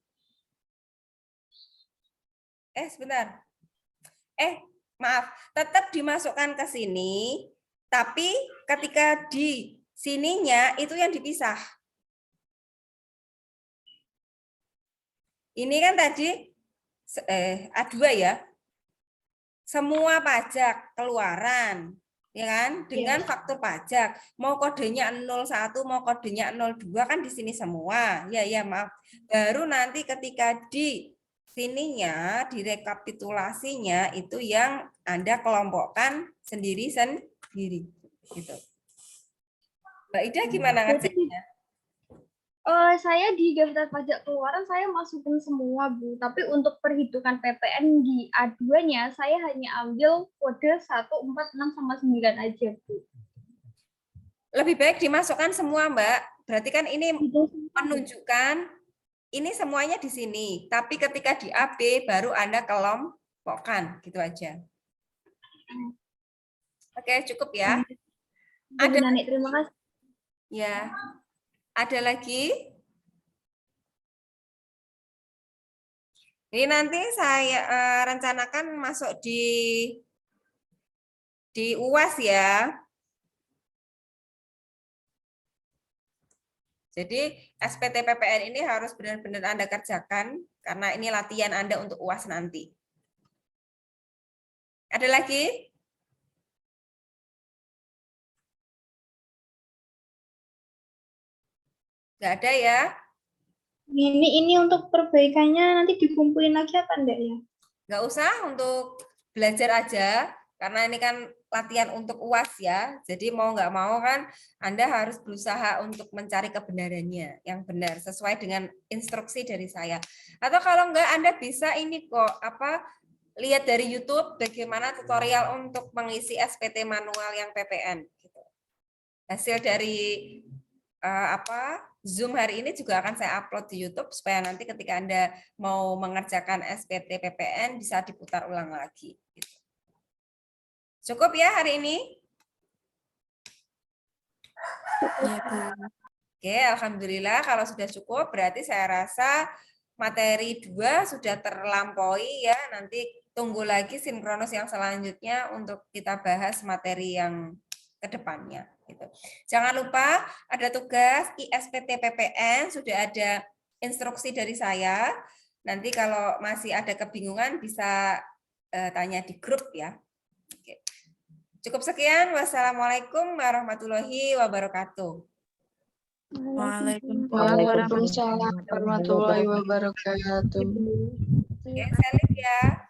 Sebentar. Maaf, tetap dimasukkan ke sini, tapi ketika di sininya itu yang dipisah. Ini kan tadi A2 ya. Semua pajak keluaran, ya kan? Dengan faktur pajak. Mau kodenya 01, mau kodenya 02 kan di sini semua. Ya, maaf. Baru nanti ketika di sininya, di rekapitulasinya itu yang Anda kelompokkan sendiri-sendiri. Gitu. Mbak Ida gimana ngeceknya? Saya di daftar pajak keluaran saya masukin semua, Bu. Tapi untuk perhitungan PPN di A2-nya saya hanya ambil kode 1, 4, 6, sama 9 aja, Bu. Lebih baik dimasukkan semua, Mbak. Berarti kan ini menunjukkan ini semuanya di sini. Tapi ketika di AB baru Anda kelompokkan, gitu aja. Oke, cukup ya. Ada Nani, terima kasih. Ya. Ada lagi? Ini nanti saya rencanakan masuk di UAS ya. Jadi SPT PPN ini harus benar-benar Anda kerjakan karena ini latihan Anda untuk UAS nanti. Ada lagi? Nggak ada ya? Ini untuk perbaikannya nanti dikumpulin lagi apa enggak ya? Nggak usah, untuk belajar aja. Karena ini kan latihan untuk UAS ya. Jadi mau nggak mau kan Anda harus berusaha untuk mencari kebenarannya yang benar sesuai dengan instruksi dari saya. Atau kalau nggak Anda bisa ini kok lihat dari YouTube bagaimana tutorial untuk mengisi SPT manual yang PPN. Gitu. Hasil dari Zoom hari ini juga akan saya upload di YouTube supaya nanti ketika Anda mau mengerjakan SPT PPN bisa diputar ulang lagi. Gitu. Cukup ya hari ini? Oke, alhamdulillah kalau sudah cukup berarti saya rasa materi 2 sudah terlampaui ya. Nanti tunggu lagi sinkronus yang selanjutnya untuk kita bahas materi yang kedepannya. Gitu. Jangan lupa ada tugas ISPT PPN, sudah ada instruksi dari saya. Nanti kalau masih ada kebingungan bisa tanya di grup ya. Oke. Cukup sekian. Wassalamualaikum warahmatullahi wabarakatuh. Waalaikumsalam warahmatullahi wabarakatuh. Oke, saya lihat ya.